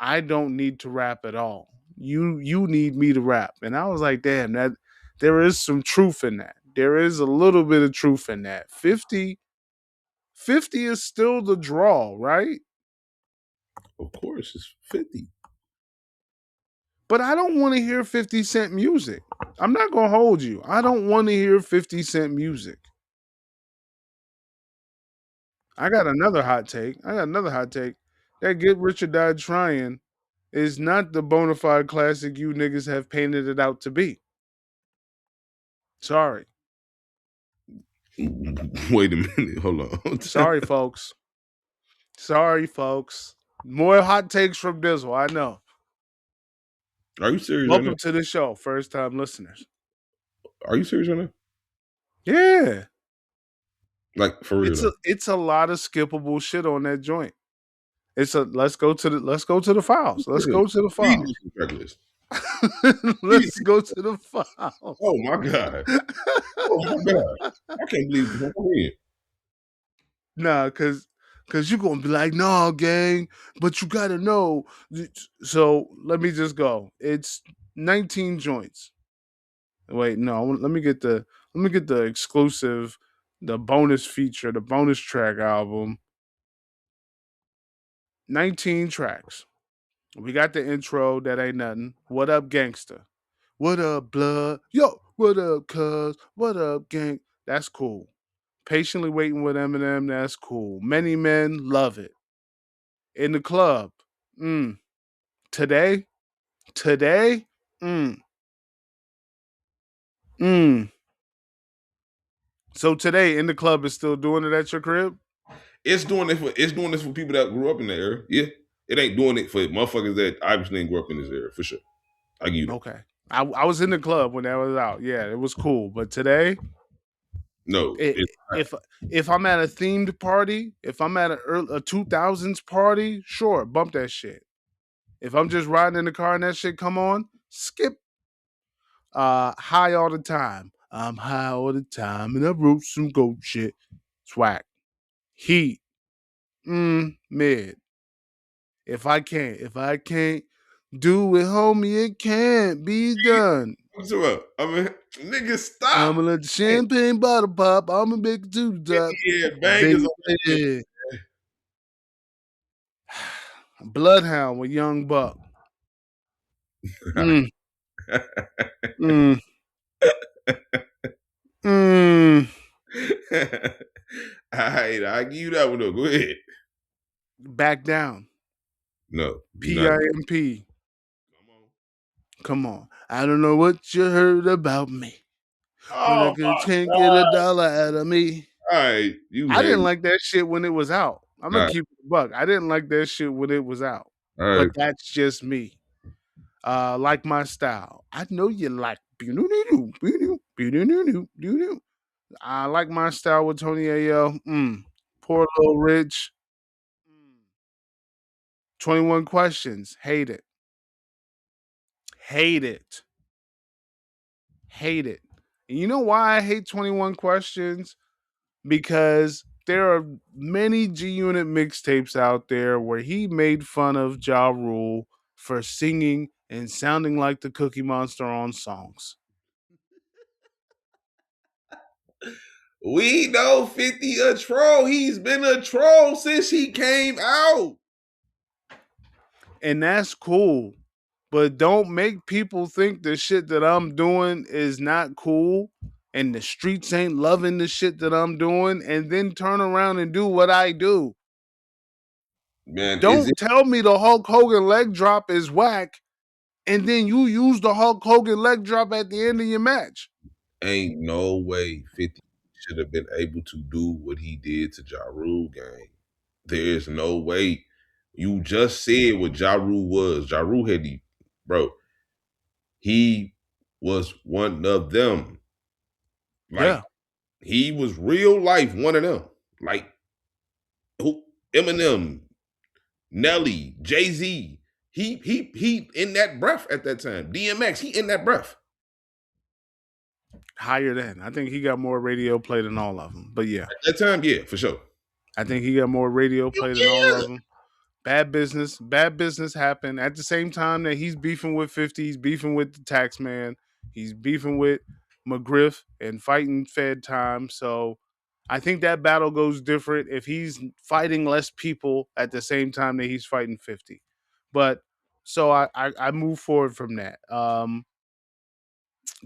Speaker 4: I don't need to rap at all. You need me to rap. And I was like, damn, that there is some truth in that. There is a little bit of truth in that. 50 is still the draw, right?
Speaker 5: Of course, it's 50.
Speaker 4: But I don't want to hear 50 Cent music. I'm not going to hold you. I don't want to hear 50 Cent music. I got another hot take. That Get Rich or Die Trying is not the bona fide classic you niggas have painted it out to be. Sorry.
Speaker 5: Wait a minute. Hold on.
Speaker 4: Sorry, folks. More hot takes from Dizzle, I know.
Speaker 5: Are you serious right now?
Speaker 4: Welcome to the show, first time listeners.
Speaker 5: Are you serious right now?
Speaker 4: Yeah,
Speaker 5: Like for real?
Speaker 4: it's a lot of skippable shit on that joint. Let's go to the files. Let's go to the
Speaker 5: Feed
Speaker 4: files.
Speaker 5: me some track list.
Speaker 4: Let's go to the files.
Speaker 5: Oh my god! Oh my god! I can't believe this. Come in.
Speaker 4: Nah, cause you're gonna be like, nah, gang, but you gotta know. So let me just go. It's 19 joints. Wait, no, let me get the exclusive, the bonus feature, the bonus track album. 19 tracks. We got the intro, that ain't nothing. What up, gangster? What up, blood? Yo, what up, cuz? What up, gang? That's cool. Patiently waiting with Eminem, that's cool. Many men love it. In the club. Today? Today? Mm. Mm. So today in the club is still doing it at your crib?
Speaker 5: It's doing this for people that grew up in the era. Yeah, it ain't doing it for motherfuckers that obviously didn't grow up in this era for sure. I give you that.
Speaker 4: Okay. I was in the club when that was out. Yeah, it was cool. But today,
Speaker 5: No,
Speaker 4: if I'm at a themed party, if I'm at a 2000s party, sure, bump that shit. If I'm just riding in the car and that shit come on, skip. High all the time. I'm high all the time, and I wrote some goat shit. Swag. Heat. Mid. If I can't do it, homie, it can't be done.
Speaker 5: what's up? I mean, nigga, stop.
Speaker 4: I'm gonna let the champagne bottle pop. I'm gonna make it to the top.
Speaker 5: Yeah, bangers on that shit.
Speaker 4: Bloodhound with Young Buck. Mm. Mm. Mm.
Speaker 5: I give you that one though. Go ahead.
Speaker 4: Back down.
Speaker 5: No, do not.
Speaker 4: PIMP. Come on. I don't know what you heard about me. When
Speaker 5: Oh my
Speaker 4: can't get
Speaker 5: god!
Speaker 4: a dollar out of me.
Speaker 5: All right, you.
Speaker 4: I didn't like that shit when it was out. I'm gonna
Speaker 5: Right.
Speaker 4: keep it a buck. I didn't like that shit when it was out.
Speaker 5: All right.
Speaker 4: But that's just me. Like my style. I know you like I like my style with Tony Ayo. Poor Little Rich. 21 Questions. Hate it. Hate it. Hate it. And you know why I hate 21 Questions? Because there are many G Unit mixtapes out there where he made fun of Ja Rule for singing and sounding like the Cookie Monster on songs.
Speaker 5: We know 50 a troll. He's been a troll since he came out.
Speaker 4: And that's cool. But don't make people think the shit that I'm doing is not cool and the streets ain't loving the shit that I'm doing and then turn around and do what I do.
Speaker 5: Man,
Speaker 4: Don't tell me the Hulk Hogan leg drop is whack and then you use the Hulk Hogan leg drop at the end of your match.
Speaker 5: ain't no way 50 should have been able to do what he did to Ja Rule, gang. There is no way. You just said what Ja Rule was. Ja Rule had the, bro, he was one of them. Like,
Speaker 4: Yeah.
Speaker 5: he was real life one of them. Like, who? Eminem, Nelly, Jay-Z. He in that breath at that time. DMX, he in that breath.
Speaker 4: Higher than. I think he got more radio play than all of them. But yeah.
Speaker 5: At that time, yeah, for sure.
Speaker 4: I think he got more radio play than all of them. Bad business happened at the same time that he's beefing with 50. He's beefing with the tax man. He's beefing with McGriff and fighting Fed Time. So I think that battle goes different if he's fighting less people at the same time that he's fighting 50. But so I move forward from that.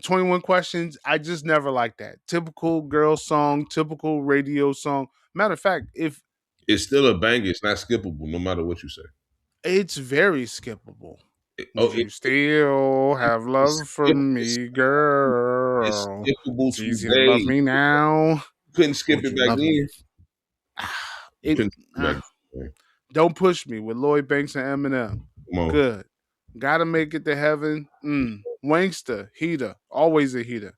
Speaker 4: 21 Questions, I just never liked that. Typical girl song, typical radio song. Matter of fact, if
Speaker 5: it's still a banger, it's not skippable, no matter what you say.
Speaker 4: it's very skippable.
Speaker 5: Oh,
Speaker 4: You still have love for me, girl.
Speaker 5: It's skippable
Speaker 4: It's easy to love
Speaker 5: today.
Speaker 4: me now.
Speaker 5: Couldn't skip
Speaker 4: Would
Speaker 5: it
Speaker 4: you
Speaker 5: back
Speaker 4: love
Speaker 5: then.
Speaker 4: me?
Speaker 5: Couldn't skip it back then.
Speaker 4: Don't Push Me with Lloyd Banks and Eminem.
Speaker 5: Come on.
Speaker 4: Good. Gotta make it to heaven. Wangsta, heater, always a heater.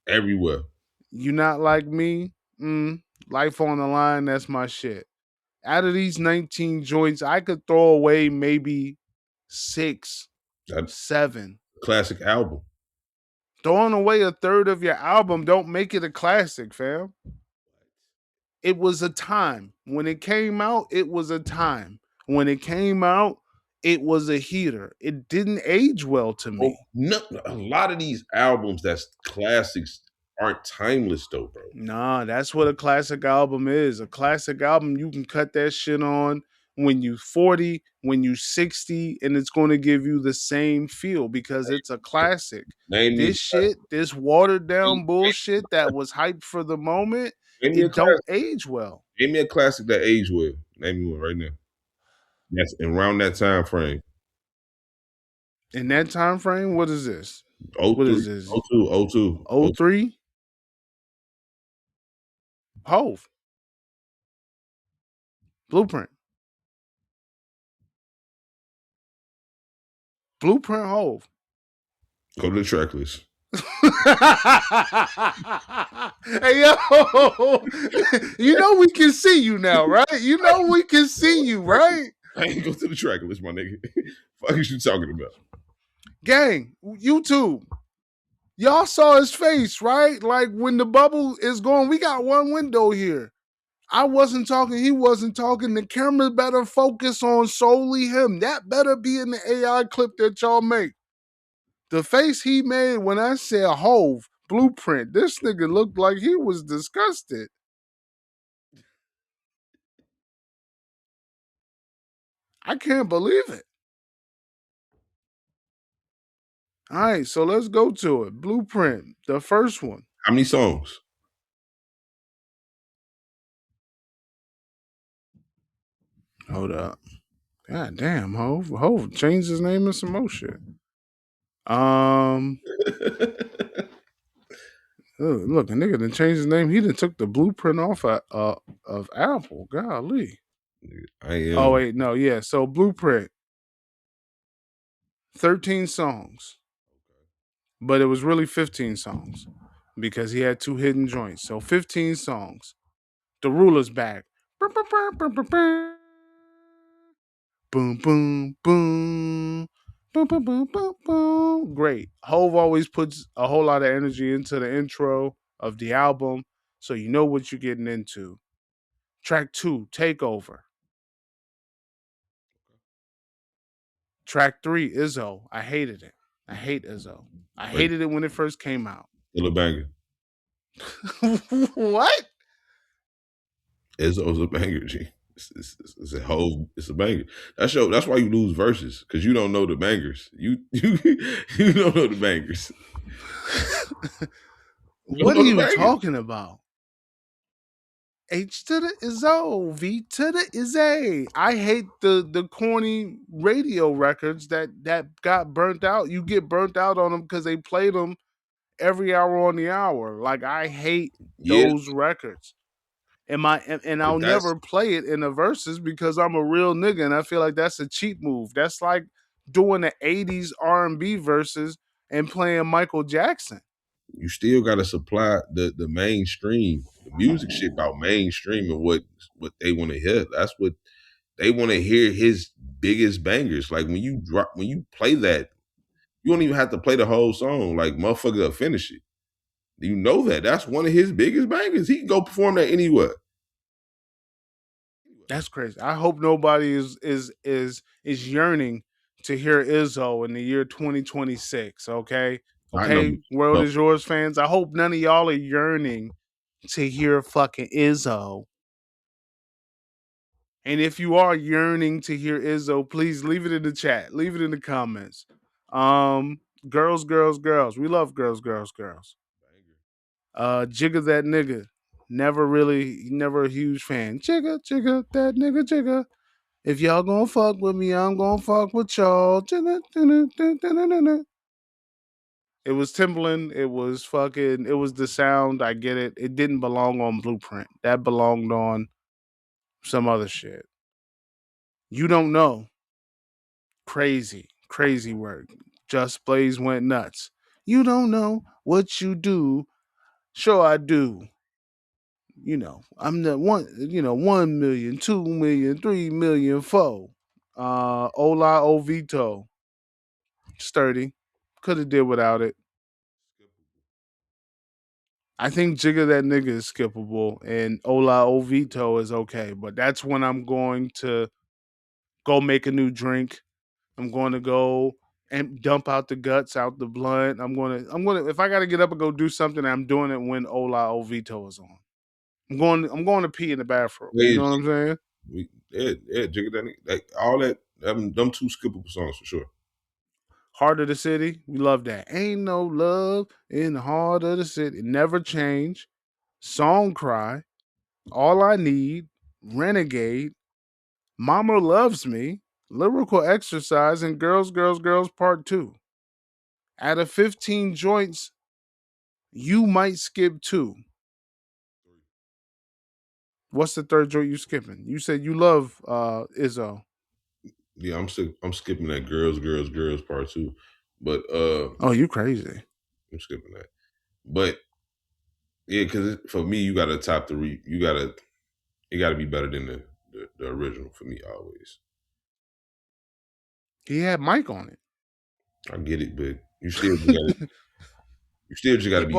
Speaker 5: Everywhere.
Speaker 4: You not like me? Life on the line, that's my shit. Out of these 19 joints, I could throw away maybe 6,
Speaker 5: That
Speaker 4: 7.
Speaker 5: classic album.
Speaker 4: Throwing away a third of your album don't make it a classic, fam. It was a time. When it came out, it was a time. When it came out, it was a heater. It didn't age well to me.
Speaker 5: No, a lot of these albums that's classics aren't timeless though, bro.
Speaker 4: Nah, that's what a classic album is. A classic album, you can cut that shit on when you 40, when you 60, and it's going to give you the same feel because it's a classic.
Speaker 5: Name me,
Speaker 4: This shit, this watered down bullshit that was hyped for the moment,
Speaker 5: name me a
Speaker 4: it don't
Speaker 5: classic.
Speaker 4: age well.
Speaker 5: Name me a classic that aged well. Name me one right now. That's around that time frame.
Speaker 4: In that time frame, what is this?
Speaker 5: 03,
Speaker 4: What is this?
Speaker 5: 02.
Speaker 4: 03? Hove. Blueprint. Blueprint Hove.
Speaker 5: Go to the track list.
Speaker 4: Hey yo, you know we can see you now, right? You know we can see you, right?
Speaker 5: I ain't go to the track list, my nigga. Fuck is you talking about?
Speaker 4: Gang, YouTube. Y'all saw his face, right? Like when the bubble is going, we got one window here. I wasn't talking, he wasn't talking. The camera better focus on solely him. That better be in the AI clip that y'all make. The face he made when I said Hove, Blueprint, this nigga looked like he was disgusted. I can't believe it. All right, so let's go to it. Blueprint, the first one.
Speaker 5: How many songs?
Speaker 4: Hold up. God damn, Hove. Hove changed his name and some more shit. Look, a nigga done changed his name. He done took the Blueprint off of Apple. Golly.
Speaker 5: I am.
Speaker 4: Oh, wait, no, yeah. So Blueprint, 13 songs. But it was really 15 songs because he had 2 hidden joints. So 15 songs. The ruler's back. Boom, boom, boom. Boom, boom, boom, boom, boom. Great. Hove always puts a whole lot of energy into the intro of the album, so you know what you're getting into. Track 2, Takeover. Track 3, Izzo. I hated it. I hate Izzo. I hated it when it first came out.
Speaker 5: Still a banger.
Speaker 4: What?
Speaker 5: Izzo's a banger, G. It's a whole. It's a banger. That's why you lose verses because you don't know the bangers. You don't know the bangers.
Speaker 4: What are you talking about? H to the is O, V to the is A. I hate the corny radio records that got burnt out. You get burnt out on them because they play them every hour on the hour. Like I hate those records. And I'll never play it in the verses because I'm a real nigga and I feel like that's a cheap move. That's like doing the 80s R&B verses and playing Michael Jackson.
Speaker 5: You still got to supply the mainstream. The music shit about mainstream and what they want to hear. That's what they want to hear. His biggest bangers. Like when you play that, you don't even have to play the whole song. Like motherfucker will finish it. You know that's one of his biggest bangers. He can go perform that anywhere.
Speaker 4: That's crazy. I hope nobody is yearning to hear Izzo in the year 2026. Okay, World is Yours fans. I hope none of y'all are yearning to hear fucking Izzo. And if you are yearning to hear Izzo, please leave it in the chat. Leave it in the comments. Girls, girls, girls. We love girls, girls, girls. Jigga that nigga. Never a huge fan. Jigga, jigga, that nigga, jigga. If y'all gonna fuck with me, I'm gonna fuck with y'all. It was Timberland. It was the sound. I get it. It didn't belong on Blueprint. That belonged on some other shit. You don't know. Crazy crazy work. Just Blaze went nuts. You don't know what you do. Sure I do. I'm the one, 1 million, 2 million, 3 million, four. Ola Ovito, sturdy. Could have did without it. I think Jigga That Nigga is skippable and Ola Ovito is okay, but that's when I'm going to go make a new drink. I'm going to go and dump out the guts, out the blunt. I'm gonna if I gotta get up and go do something, I'm doing it when Ola Ovito is on. I'm going to pee in the bathroom. You know what I'm saying?
Speaker 5: Jigga That Nigga, like all that, them two skippable songs for sure.
Speaker 4: Heart of the City, we love that. Ain't no love in the heart of the city. Never Change. Song Cry. All I Need. Renegade. Mama Loves Me. Lyrical Exercise, and Girls, Girls, Girls Part 2. Out of 15 joints, you might skip 2. What's the third joint you skipping? You said you love Izzo.
Speaker 5: Yeah, I'm skipping that Girls, Girls, Girls Part 2. But
Speaker 4: Oh, you crazy.
Speaker 5: I'm skipping that. But yeah, because for me, you gotta top the it gotta be better than the original for me always.
Speaker 4: He had Mike on it.
Speaker 5: I get it, but you still just gotta be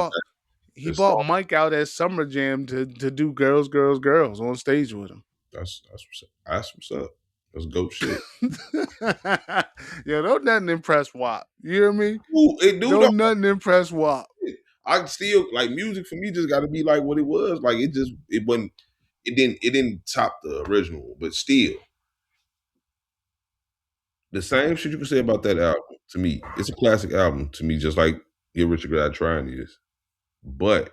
Speaker 4: He bought Mike out at Summer Jam to do Girls, Girls, Girls on stage with him.
Speaker 5: That's what's up. That's goat shit.
Speaker 4: Yo, don't nothing impress WAP. You hear me?
Speaker 5: Don't
Speaker 4: nothing impress WAP.
Speaker 5: I still like music for me just gotta be like what it was. Like it didn't top the original, but still. The same shit you can say about that album to me. It's a classic album to me, just like Get Rich or Die Trying is. But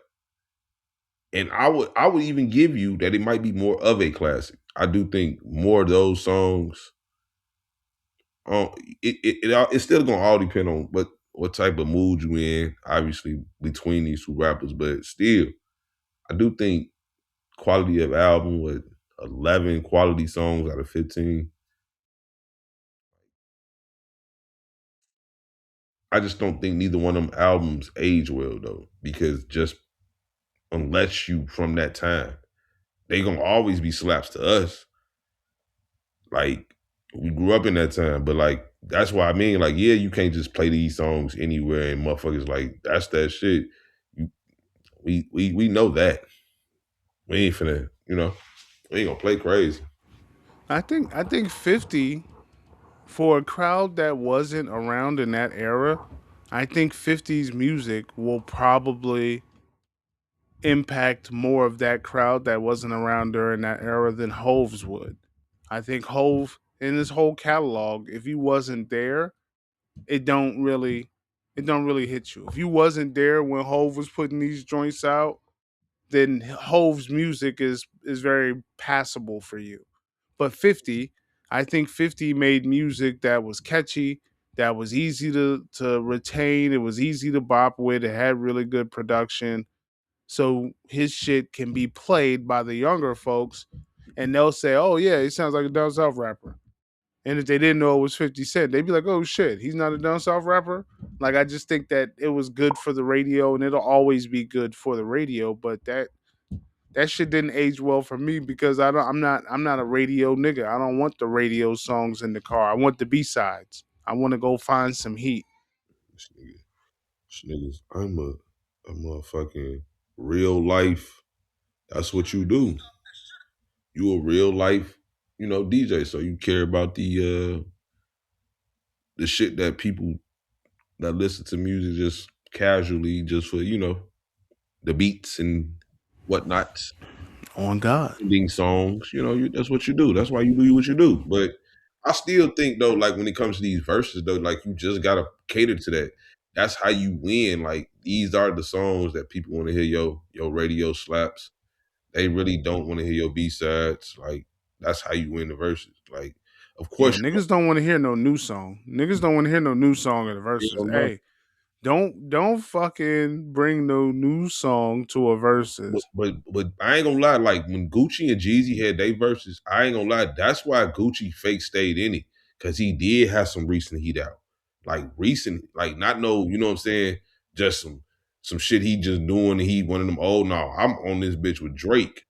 Speaker 5: I would even give you that it might be more of a classic. I do think more of those songs. It's still gonna all depend on what type of mood you in. Obviously, between these two rappers, but still, I do think quality of album with 11 quality songs out of 15. I just don't think neither one of them albums age well though, because just unless you from that time, they gonna always be slaps to us. Like we grew up in that time, but like that's why I mean, like yeah, you can't just play these songs anywhere and motherfuckers like that's that shit. We know that. We ain't finna, we ain't gonna play crazy.
Speaker 4: I think 50 for a crowd that wasn't around in that era, I think 50's music will probably impact more of that crowd that wasn't around during that era than Hove's would. I think Hove in his whole catalog, if he wasn't there, it don't really hit you. If you wasn't there when Hove was putting these joints out, then Hove's music is very passable for you. But 50, I think 50 made music that was catchy, that was easy to retain, it was easy to bop with, it had really good production. So his shit can be played by the younger folks and they'll say, "Oh yeah, he sounds like a down south rapper." And if they didn't know it was 50 Cent, they'd be like, "Oh shit, he's not a down south rapper." Like I just think that it was good for the radio and it'll always be good for the radio, but that shit didn't age well for me because I'm not a radio nigga. I don't want the radio songs in the car. I want the B-sides. I want to go find some heat.
Speaker 5: Niggas, I'm a motherfucking real life. That's what you do. You a real life, DJ. So you care about the shit that people that listen to music just casually, just for the beats and whatnot.
Speaker 4: On God.
Speaker 5: Ending songs, that's what you do. That's why you do what you do. But I still think though, like when it comes to these verses though, like you just gotta cater to that. That's how you win. Like these are the songs that people want to hear your radio slaps. They really don't want to hear your B-sides. Like that's how you win the verses. Like, of course,
Speaker 4: niggas don't want to hear no new song. Niggas don't want to hear no new song in the verses. Hey, don't fucking bring no new song to a verses.
Speaker 5: But I ain't gonna lie. Like when Gucci and Jeezy had their verses, I ain't gonna lie. That's why Gucci fake stayed in it because he did have some recent heat out. like recent, like not no, you know what I'm saying? Just some shit he just doing. He one of them. Oh no, I'm on this bitch with Drake.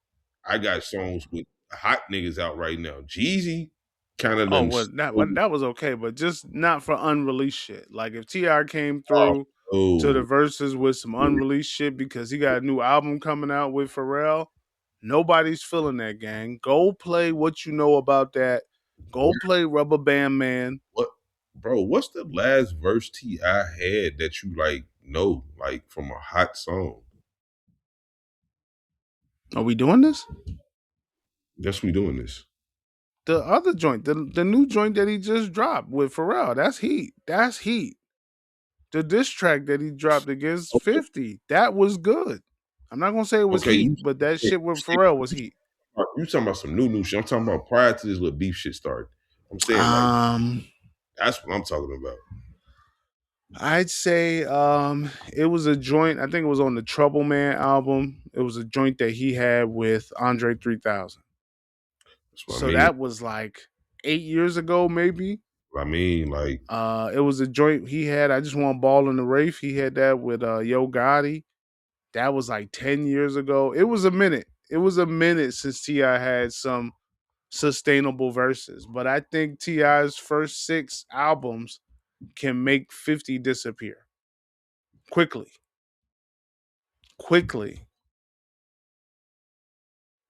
Speaker 5: I got songs with hot niggas out right now. Jeezy kind of
Speaker 4: Oh
Speaker 5: done.
Speaker 4: well, that was okay, but just not for unreleased shit. Like if Ti came
Speaker 5: Oh,
Speaker 4: through to the
Speaker 5: oh,
Speaker 4: verses with some unreleased shit because he got a new album coming out with Pharrell, nobody's feeling that, gang. Go play what you know about that. Go play Rubber Band Man.
Speaker 5: what, bro? What's the last verse Ti had that you like know, like from a hot song?
Speaker 4: Are we doing this?
Speaker 5: Guess we doing this.
Speaker 4: The other joint, the new joint that he just dropped with Pharrell, that's heat. That's heat. The diss track that he dropped against
Speaker 5: Okay,
Speaker 4: 50, that was good. I'm not gonna say it was
Speaker 5: okay,
Speaker 4: heat, but that shit with Pharrell was heat.
Speaker 5: you talking about some new shit. I'm talking about prior to this little beef shit started. I'm saying like
Speaker 4: Um,
Speaker 5: that's what I'm talking about.
Speaker 4: I'd say it was a joint. I think it was on the Trouble Man album. It was a joint that he had with Andre 3000.
Speaker 5: That's what I
Speaker 4: So
Speaker 5: mean.
Speaker 4: that was like 8 years ago, maybe.
Speaker 5: I mean, like,
Speaker 4: It was a joint he had. I just want ball in the Rafe. He had that with Yo Gotti. That was like 10 years ago. It was a minute. It was a minute since T.I. had some sustainable verses. But I think T.I.'s first 6 albums can make 50 disappear quickly. Quickly.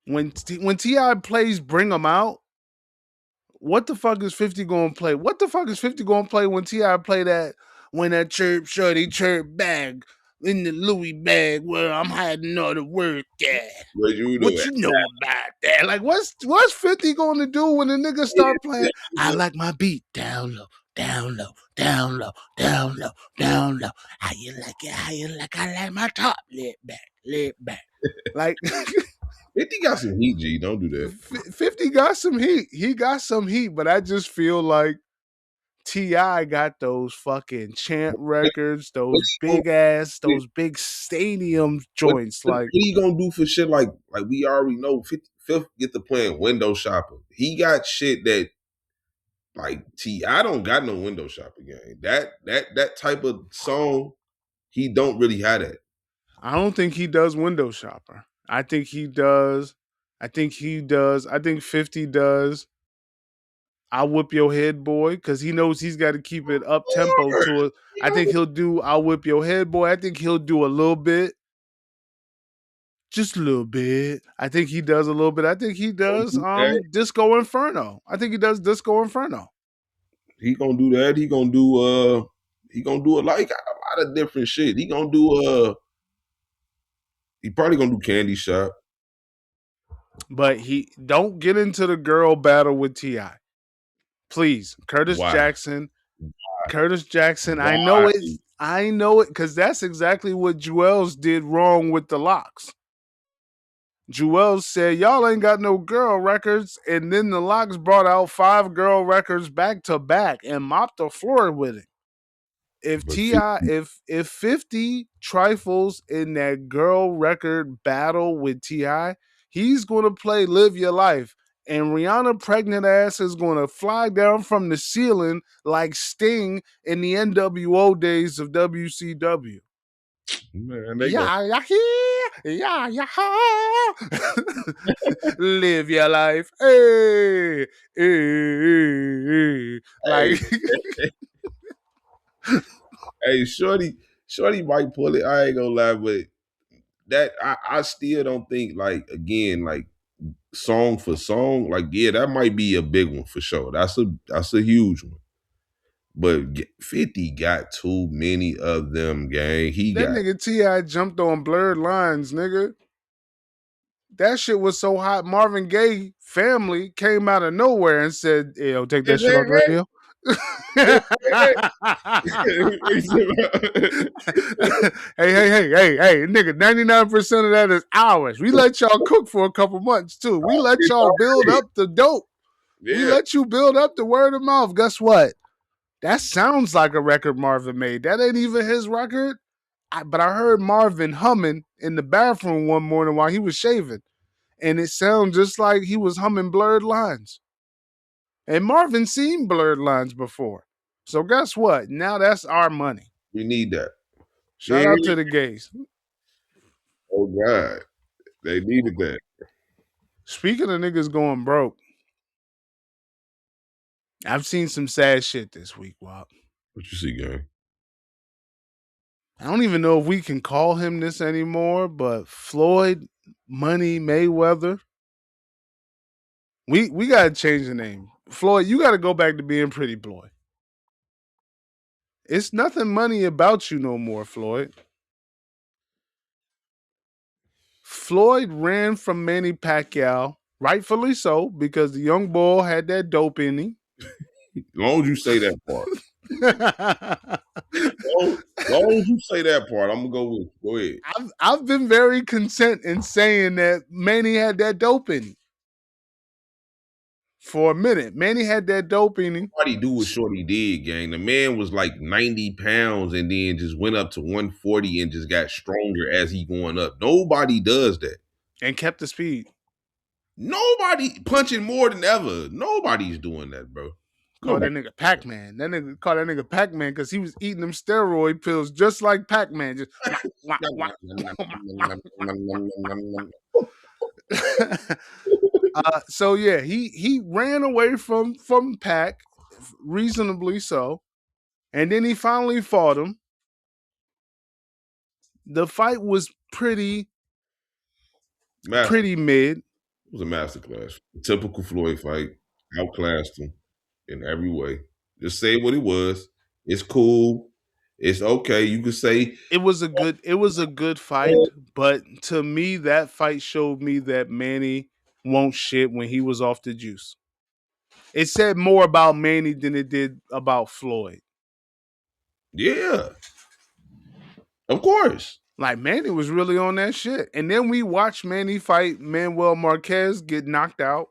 Speaker 4: When T.I. plays Bring 'Em Out, what the fuck is 50 gonna play? What the fuck is 50 gonna play when T.I. play that when that chirp shorty chirp bag in the Louis bag where I'm hiding all the work at?
Speaker 5: what you
Speaker 4: What
Speaker 5: doing?
Speaker 4: you know about that? Like, what's 50 gonna do when the nigga start playing? I like my beat down low, down low, down low, down low, down low. How you like it? How you like? I like my top lit back, lit back. Like
Speaker 5: 50 got some heat, G. Don't do that.
Speaker 4: 50 got some heat. He got some heat, but I just feel like T.I. got those fucking chant records, those big ass, those big stadium
Speaker 5: What,
Speaker 4: joints.
Speaker 5: what
Speaker 4: Like,
Speaker 5: he gonna do for shit like we already know 50th get to playing window shopper. He got shit that like I don't got no window shopper game. That type of song, he don't really have that.
Speaker 4: I don't think he does window shopper. I think he does. I think he does. I think 50 does. I'll whip your head, boy, because he knows he's got to keep it up tempo to it. I think he'll do I'll whip your head, boy. I think he'll do a little bit. Just a little bit. I think he does a little bit. I think he does Disco Inferno. I think he does Disco Inferno.
Speaker 5: He gonna do that. He gonna do a lot. He got a lot of different shit. He gonna do he probably gonna do Candy Shop.
Speaker 4: But he don't get into the girl battle with T.I. Please. Curtis
Speaker 5: Why?
Speaker 4: Jackson. Curtis Jackson.
Speaker 5: Why?
Speaker 4: I know it because that's exactly what Jewels did wrong with the Locks. Jewels said, y'all ain't got no girl records. And then the Locks brought out 5 girl records back to back and mopped the floor with it. If
Speaker 5: But
Speaker 4: T.I., if 50 trifles in that girl record battle with T.I., he's going to play Live Your Life. And Rihanna pregnant ass is going to fly down from the ceiling like Sting in the NWO days of WCW.
Speaker 5: Man, they
Speaker 4: Yeah, live your life. Hey, hey. Like,
Speaker 5: hey, Shorty might pull it. I ain't gonna lie, but that I still don't think like again like song for song like yeah that might be a big one for sure. That's a huge one. But 50 got too many of them, gang. He
Speaker 4: that
Speaker 5: got
Speaker 4: nigga T.I. jumped on Blurred Lines, nigga. That shit was so hot. Marvin Gaye family came out of nowhere and said, yo, take that shit off the radio. hey, nigga, 99% of that is ours. We let y'all cook for a couple months too. We let y'all build up the dope.
Speaker 5: Yeah.
Speaker 4: We let you build up the word of mouth. Guess what? That sounds like a record Marvin made. That ain't even his record. But I heard Marvin humming in the bathroom one morning while he was shaving. And it sounded just like he was humming Blurred Lines. And Marvin seen Blurred Lines before. So guess what? Now that's our money.
Speaker 5: We need that.
Speaker 4: Shout
Speaker 5: Yeah.
Speaker 4: out to the gays.
Speaker 5: Oh God, they needed that.
Speaker 4: Speaking of niggas going broke, I've seen some sad shit this week, Wop.
Speaker 5: What you see, gang?
Speaker 4: I don't even know if we can call him this anymore, but Floyd Money Mayweather. We gotta change the name. Floyd, you gotta go back to being Pretty Boy. It's nothing money about you no more, Floyd. Floyd ran from Manny Pacquiao, rightfully so, because the young boy had that dope in him.
Speaker 5: As long as you say that part. As long as you say that part, I'm gonna go with you. Go ahead.
Speaker 4: I've been very content in saying that Manny had that dope in him. For a minute, Manny had that dope in him.
Speaker 5: Nobody do what Shorty did, gang. The man was like 90 pounds and then just went up to 140 and just got stronger as he going up. Nobody does that.
Speaker 4: And kept the speed.
Speaker 5: Nobody punching more than ever. Nobody's doing that, bro.
Speaker 4: Call that nigga Pac-Man. That nigga called that nigga Pac-Man because he was eating them steroid pills just like Pac-Man. Just so yeah, he ran away from Pac, reasonably so, and then he finally fought him. The fight was pretty mid.
Speaker 5: It was a masterclass. Typical Floyd fight. Outclassed him in every way. Just say what it was. It's cool. It's okay. You could say
Speaker 4: it was a good fight, but to me, that fight showed me that Manny won't shit when he was off the juice. It said more about Manny than it did about Floyd.
Speaker 5: Yeah. Of course.
Speaker 4: Like Manny was really on that shit. And then we watched Manny fight Manuel Marquez get knocked out.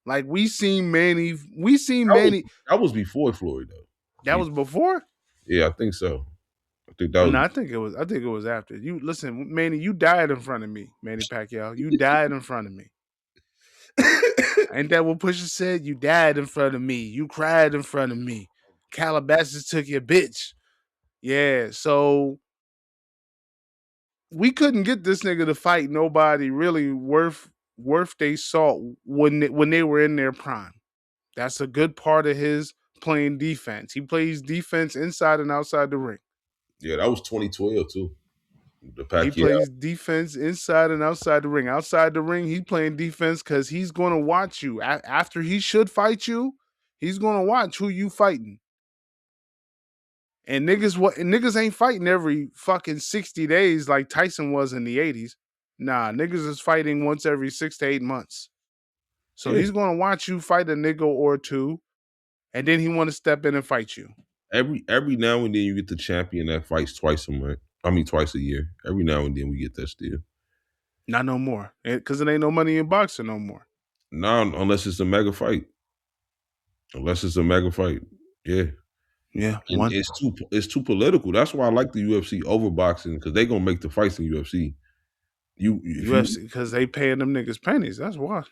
Speaker 4: Like we seen Manny.
Speaker 5: That was before Floyd though.
Speaker 4: That was before?
Speaker 5: Yeah, I think so. I think that was.
Speaker 4: No, I think it was after. You listen, Manny, you died in front of me, Manny Pacquiao. You died in front of me. Ain't that what Pusha said? You died in front of me. You cried in front of me. Calabasas took your bitch. Yeah, so we couldn't get this nigga to fight nobody really worth they salt when they were in their prime. That's a good part of his playing defense. He plays defense inside and outside the ring.
Speaker 5: Yeah, that was 2012 too.
Speaker 4: He plays defense inside and outside the ring. Outside the ring, he's playing defense because he's going to watch you. After he should fight you, he's going to watch who you fighting. And niggas ain't fighting every fucking 60 days like Tyson was in the 80s. Nah, niggas is fighting once every 6 to 8 months. So he's going to watch you fight a nigga or two, and then he want to step in and fight you.
Speaker 5: Every now and then you get the champion that fights twice a month. I mean, twice a year. Every now and then we get that still.
Speaker 4: Not no more. Because it ain't no money in boxing no more.
Speaker 5: No, unless it's a mega fight. Yeah.
Speaker 4: Yeah.
Speaker 5: It's too political. That's why I like the UFC over boxing, because they gonna make the fights in UFC.
Speaker 4: UFC, because they paying them niggas pennies. That's why.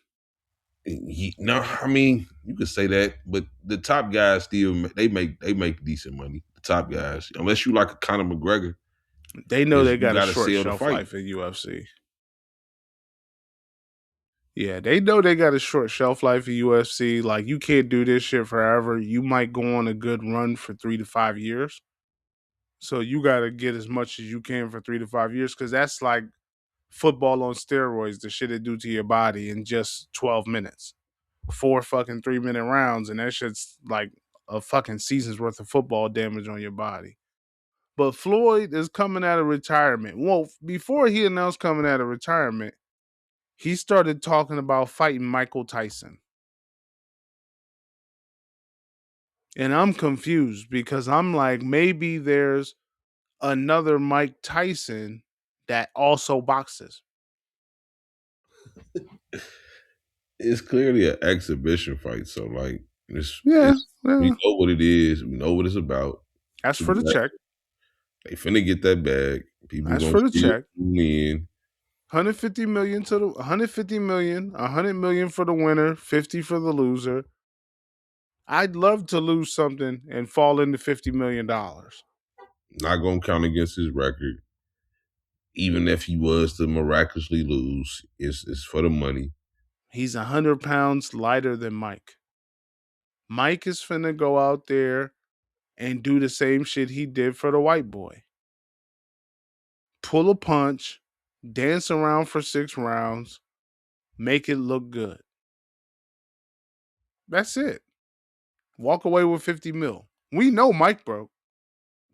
Speaker 5: No, I mean, you could say that, but the top guys still they make decent money. The top guys, unless you like a Conor McGregor,
Speaker 4: they know they got a short shelf life in UFC. Yeah, they know they got a short shelf life in UFC. Like, you can't do this shit forever. You might go on a good run for 3 to 5 years. So you got to get as much as you can for 3 to 5 years, because that's like football on steroids, the shit it do to your body in just 12 minutes. 4 fucking 3-minute rounds, and that shit's like a fucking season's worth of football damage on your body. But Floyd is coming out of retirement. Well, before he announced coming out of retirement, he started talking about fighting Michael Tyson. And I'm confused because I'm like, maybe there's another Mike Tyson that also boxes.
Speaker 5: It's clearly an exhibition fight. So, like, we know what it is. We know what it's about.
Speaker 4: That's for the check.
Speaker 5: They finna get that bag. People
Speaker 4: That's for the check.
Speaker 5: In.
Speaker 4: 150 million, 100 million for the winner, 50 for the loser. I'd love to lose something and fall into $50 million.
Speaker 5: Not gonna count against his record. Even if he was to miraculously lose, it's for the money.
Speaker 4: He's 100 pounds lighter than Mike. Mike is finna go out there and do the same shit he did for the white boy. Pull a punch, dance around for 6 rounds, make it look good. That's it. Walk away with 50 mil. We know Mike broke.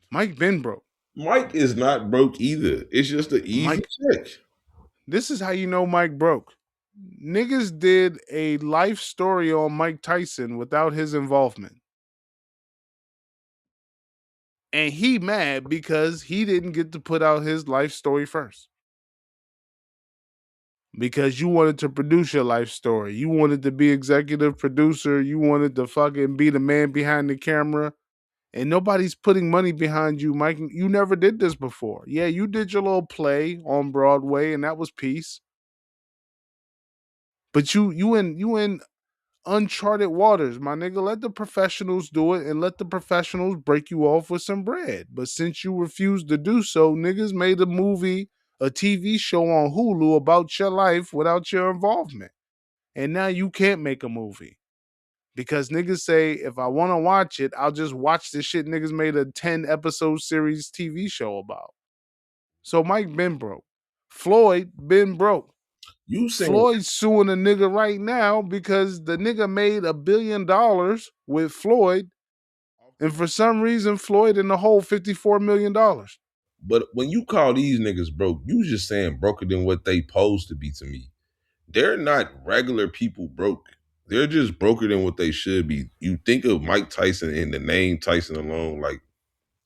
Speaker 4: Mike been broke.
Speaker 5: Mike is not broke either. It's just an easy check.
Speaker 4: This is how you know Mike broke. Niggas did a life story on Mike Tyson without his involvement. And he mad because he didn't get to put out his life story first. Because you wanted to produce your life story. You wanted to be executive producer. You wanted to fucking be the man behind the camera. And nobody's putting money behind you, Mike. You never did this before. Yeah, you did your little play on Broadway, and that was peace. But you in uncharted waters, my nigga. Let the professionals do it and let the professionals break you off with some bread. But since you refused to do so, niggas made a movie, a TV show on Hulu about your life without your involvement. And now you can't make a movie. Because niggas say, if I want to watch it, I'll just watch this shit niggas made a 10-episode series TV show about. So Mike been broke. Floyd been broke.
Speaker 5: You saying
Speaker 4: Floyd's suing a nigga right now because the nigga made $1 billion with Floyd, and for some reason Floyd in the hole $54 million.
Speaker 5: But when you call these niggas broke, you just saying broker than what they pose to be to me. They're not regular people broke. They're just broker than what they should be. You think of Mike Tyson and the name Tyson alone, like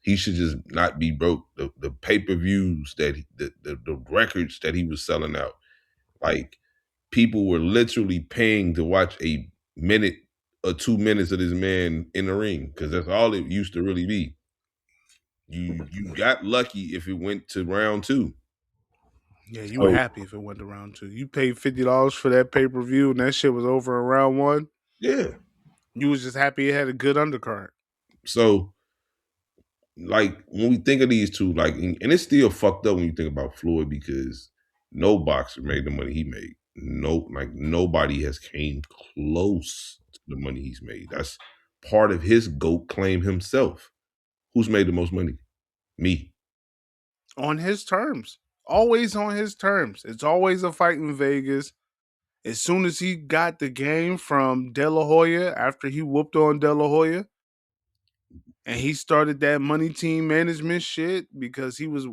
Speaker 5: he should just not be broke. The pay-per-views that the records that he was selling out, like people were literally paying to watch a minute or 2 minutes of this man in the ring because that's all it used to really be. You got lucky if it went to round 2.
Speaker 4: Yeah, you were happy if it went to round 2. You paid $50 for that pay-per-view and that shit was over in round 1.
Speaker 5: Yeah.
Speaker 4: You was just happy it had a good undercard.
Speaker 5: So, like, when we think of these two, like, and it's still fucked up when you think about Floyd because no boxer made the money he made. No, like, nobody has came close to the money he's made. That's part of his GOAT claim himself. Who's made the most money? Me.
Speaker 4: On his terms. Always on his terms. It's always a fight in Vegas. As soon as he got the game from De La Hoya, after he whooped on De La Hoya, and he started that money team management shit because he was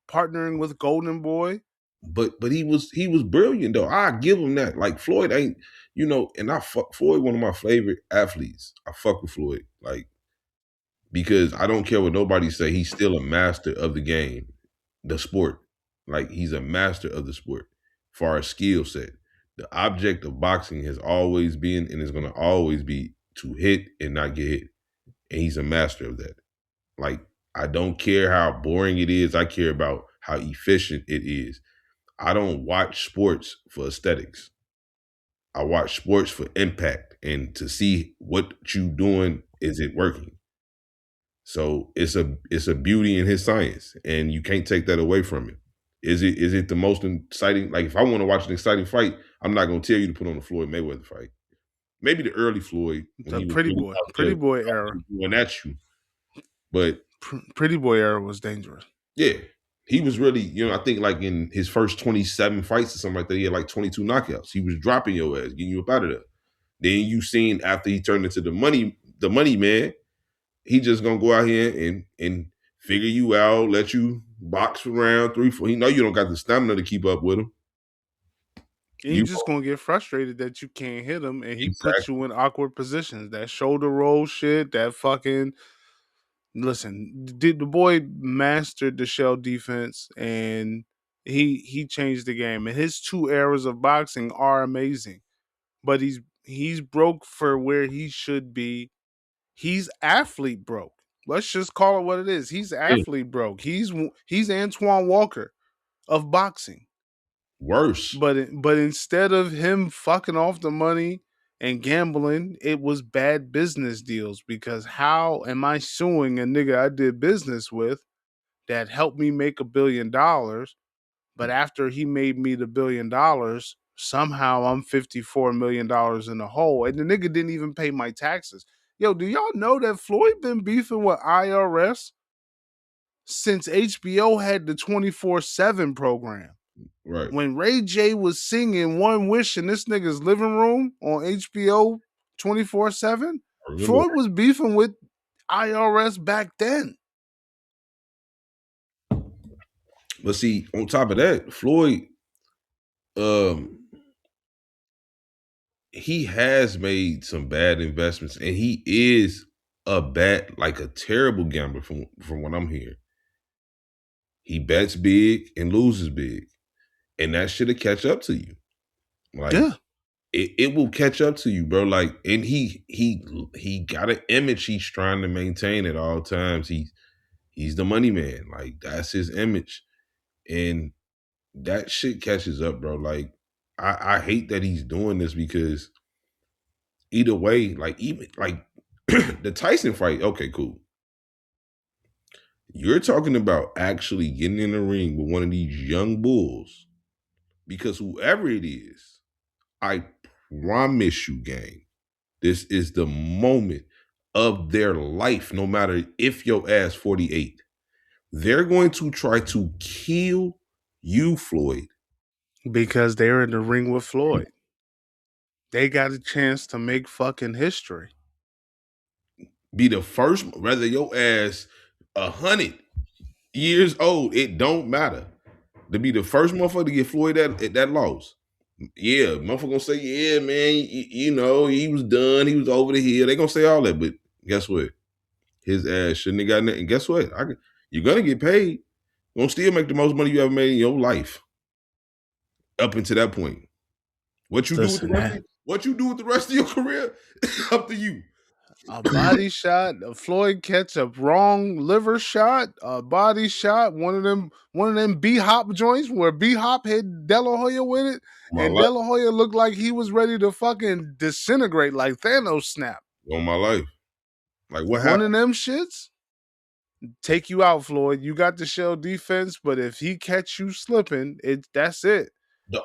Speaker 4: partnering with Golden Boy.
Speaker 5: But he was brilliant though. I give him that. Like Floyd ain't, and I fuck Floyd, one of my favorite athletes. I fuck with Floyd, like, because I don't care what nobody say. He's still a master of the game, the sport. Like he's a master of the sport, far as skill set. The object of boxing has always been and is gonna always be to hit and not get hit, and he's a master of that. Like I don't care how boring it is. I care about how efficient it is. I don't watch sports for aesthetics. I watch sports for impact and to see what you doing, is it working? So it's a beauty in his science, and you can't take that away from him. Is it the most exciting? Like if I want to watch an exciting fight, I'm not gonna tell you to put on the Floyd Mayweather fight. Maybe the early Floyd,
Speaker 4: the pretty boy era,
Speaker 5: when at you. But
Speaker 4: pretty boy era was dangerous.
Speaker 5: Yeah. He was really, I think like in his first 27 fights or something like that, he had like 22 knockouts. He was dropping your ass, getting you up out of there. Then you seen after he turned into the money man, he just gonna go out here and figure you out, let you box for round 3, 4. He know you don't got the stamina to keep up with him.
Speaker 4: And you're just gonna get frustrated that you can't hit him, and he puts you in awkward positions. That shoulder roll shit, that fucking. Listen, the boy mastered the shell defense, and he changed the game. And his 2 eras of boxing are amazing, but he's broke for where he should be. He's athlete broke. Let's just call it what it is. He's athlete broke. He's Antoine Walker of boxing.
Speaker 5: Worse.
Speaker 4: But instead of him fucking off the money And gambling, it was bad business deals because how am I suing a nigga I did business with that helped me make $1 billion? But after he made me the $1 billion, somehow I'm $54 million in the hole. And the nigga didn't even pay my taxes. Yo, do y'all know that Floyd been beefing with IRS since HBO had the 24/7 program?
Speaker 5: Right.
Speaker 4: When Ray J was singing One Wish in this nigga's living room on HBO 24/7,
Speaker 5: I remember
Speaker 4: Floyd was beefing with IRS back then.
Speaker 5: But see, on top of that, Floyd, um, he has made some bad investments, and he is a terrible gambler from what I'm hearing. He bets big and loses big, and that should catch up to you. Like
Speaker 4: Yeah.
Speaker 5: it will catch up to you, bro. Like, and he got an image he's trying to maintain at all times. He's the money man. Like, that's his image, and that shit catches up, bro. Like, I hate that he's doing this because either way, like, even like the Tyson fight, okay, cool. You're talking about actually getting in the ring with one of these young bulls, because whoever it is, I promise you, gang, this is the moment of their life. No matter if your ass 48, they're going to try to kill you, Floyd.
Speaker 4: Because they're in the ring with Floyd. They got a chance to make fucking history.
Speaker 5: Be the first, whether your ass 100 years old, it don't matter. To be the first motherfucker to get Floyd that loss. Yeah, motherfucker gonna say, yeah, man, you know, he was done, he was over the hill. They gonna say all that, but guess what? His ass shouldn't have gotten it. And guess what? You're gonna get paid. You're gonna still make the most money you ever made in your life. Up until that point. What you do with the rest of your career, up to you.
Speaker 4: A body shot, a Floyd catch a wrong liver shot, a body shot, one of them B-Hop joints where B-Hop hit De La Hoya with it, and De La Hoya looked like he was ready to fucking disintegrate like Thanos snap.
Speaker 5: On my life. Like, what
Speaker 4: One
Speaker 5: happened?
Speaker 4: of them shits take you out, Floyd. You got the shell defense, but if he catch you slipping, that's it.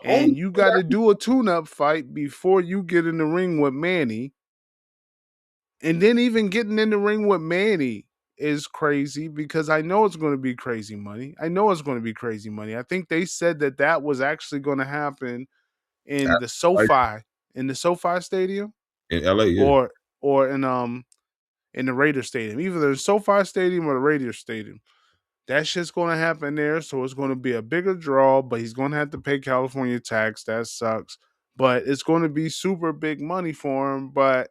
Speaker 4: And you got to do a tune-up fight before you get in the ring with Manny. And then even getting in the ring with Manny is crazy because I know it's going to be crazy money. I think they said that was actually going to happen in the SoFi Stadium
Speaker 5: in LA, yeah.
Speaker 4: or in the Raider Stadium, either the SoFi Stadium or the Raider Stadium. That shit's going to happen there, so it's going to be a bigger draw, but he's going to have to pay California tax. That sucks. But it's going to be super big money for him, but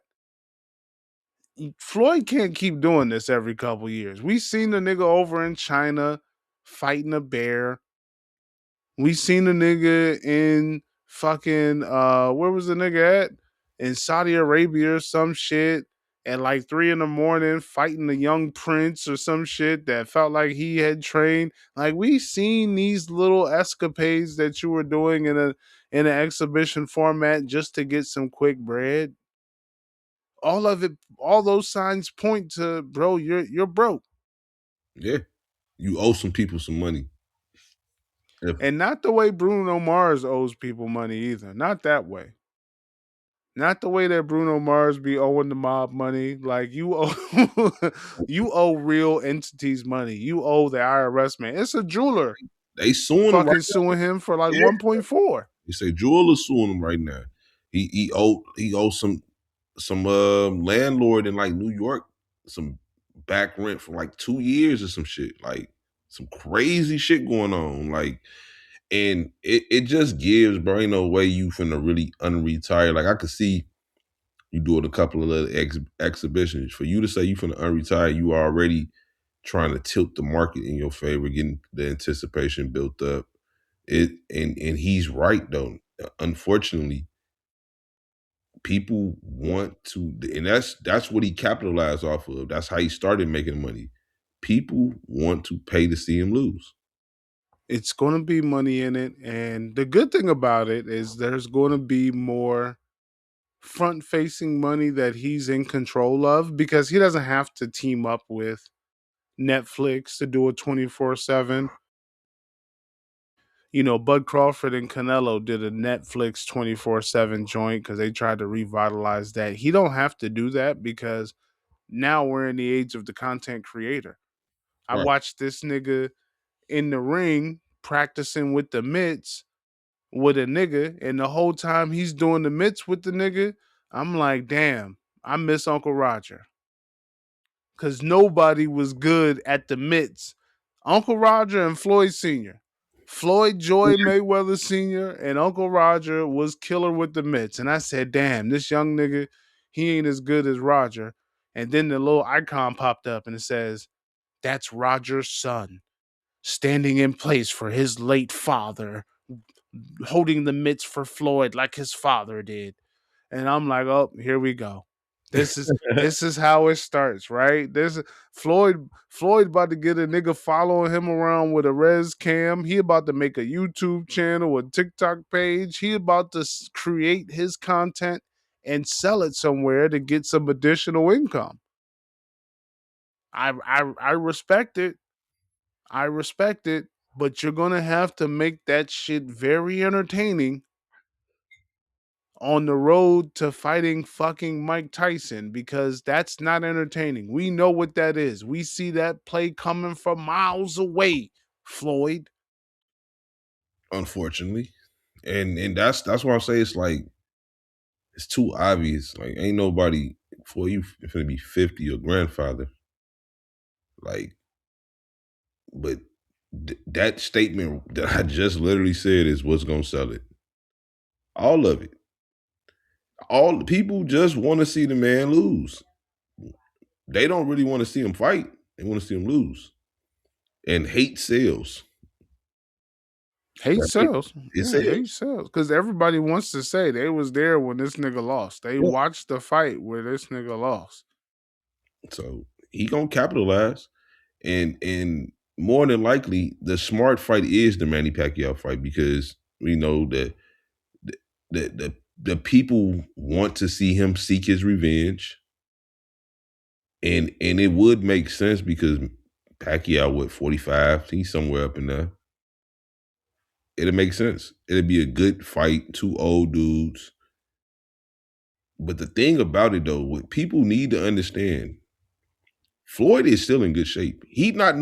Speaker 4: Floyd can't keep doing this every couple years. We seen the nigga over in China fighting a bear. We seen the nigga in fucking where was the nigga at? In Saudi Arabia or some shit at like 3 a.m. fighting the young prince or some shit that felt like he had trained. Like, we seen these little escapades that you were doing in an exhibition format just to get some quick bread. All of it, all those signs point to, bro, you're broke.
Speaker 5: Yeah. You owe some people some money.
Speaker 4: And not the way Bruno Mars owes people money either. Not that way. Not the way that Bruno Mars be owing the mob money. Like, you owe you owe real entities money. You owe the IRS, man. It's a jeweler.
Speaker 5: They suing
Speaker 4: fucking
Speaker 5: him
Speaker 4: suing him for like 1.4.
Speaker 5: They say jeweler's suing him right now. He owes some landlord in like New York some back rent for like 2 years or some shit. Like, some crazy shit going on. Like, and it just gives, bro, ain't no way you finna really unretire. Like, I could see you doing a couple of little exhibitions. For you to say you finna unretire, you are already trying to tilt the market in your favor, getting the anticipation built up. And he's right though. Unfortunately, people want to, and that's what he capitalized off of. That's how he started making money. People want to pay to see him lose.
Speaker 4: It's going to be money in it, and the good thing about it is there's going to be more front facing money that he's in control of, because he doesn't have to team up with Netflix to do a 24/7. You know, Bud Crawford and Canelo did a Netflix 24/7 joint because they tried to revitalize that. He don't have to do that because now we're in the age of the content creator. I
Speaker 5: Right.
Speaker 4: watched this nigga in the ring practicing with the mitts with a nigga, and the whole time he's doing the mitts with the nigga, I'm like, damn, I miss Uncle Roger. Because nobody was good at the mitts. Uncle Roger and Floyd Sr. Floyd Joy Mayweather Sr. and Uncle Roger was killer with the mitts. And I said, damn, this young nigga, he ain't as good as Roger. And then the little icon popped up and it says, that's Roger's son, standing in place for his late father, holding the mitts for Floyd like his father did. And I'm like, oh, here we go. This is how it starts, right? This Floyd about to get a nigga following him around with a res cam. He about to make a YouTube channel, a TikTok page. He about to create his content and sell it somewhere to get some additional income. I respect it. I respect it, but you're gonna have to make that shit very entertaining on the road to fighting fucking Mike Tyson, because that's not entertaining. We know what that is. We see that play coming from miles away, Floyd.
Speaker 5: Unfortunately. And that's why I say it's like it's too obvious. Like ain't nobody before you finna be 50 your grandfather. Like, but that statement that I just literally said is what's gonna sell it. All of it. All the people just want to see the man lose. They don't really want to see him fight. They want to see him lose. And hate sells.
Speaker 4: Hate
Speaker 5: That's it.
Speaker 4: sells.
Speaker 5: It
Speaker 4: Yeah,
Speaker 5: sells.
Speaker 4: hate sells. Because everybody wants to say they was there when this nigga lost. They
Speaker 5: Yeah.
Speaker 4: watched the fight where this nigga lost.
Speaker 5: So he gonna capitalize. And more than likely, the smart fight is the Manny Pacquiao fight because we know that the people want to see him seek his revenge. And it would make sense because Pacquiao, what, 45? He's somewhere up in there. It'll make sense. It'll be a good fight, two old dudes. But the thing about it though, what people need to understand, Floyd is still in good shape. He not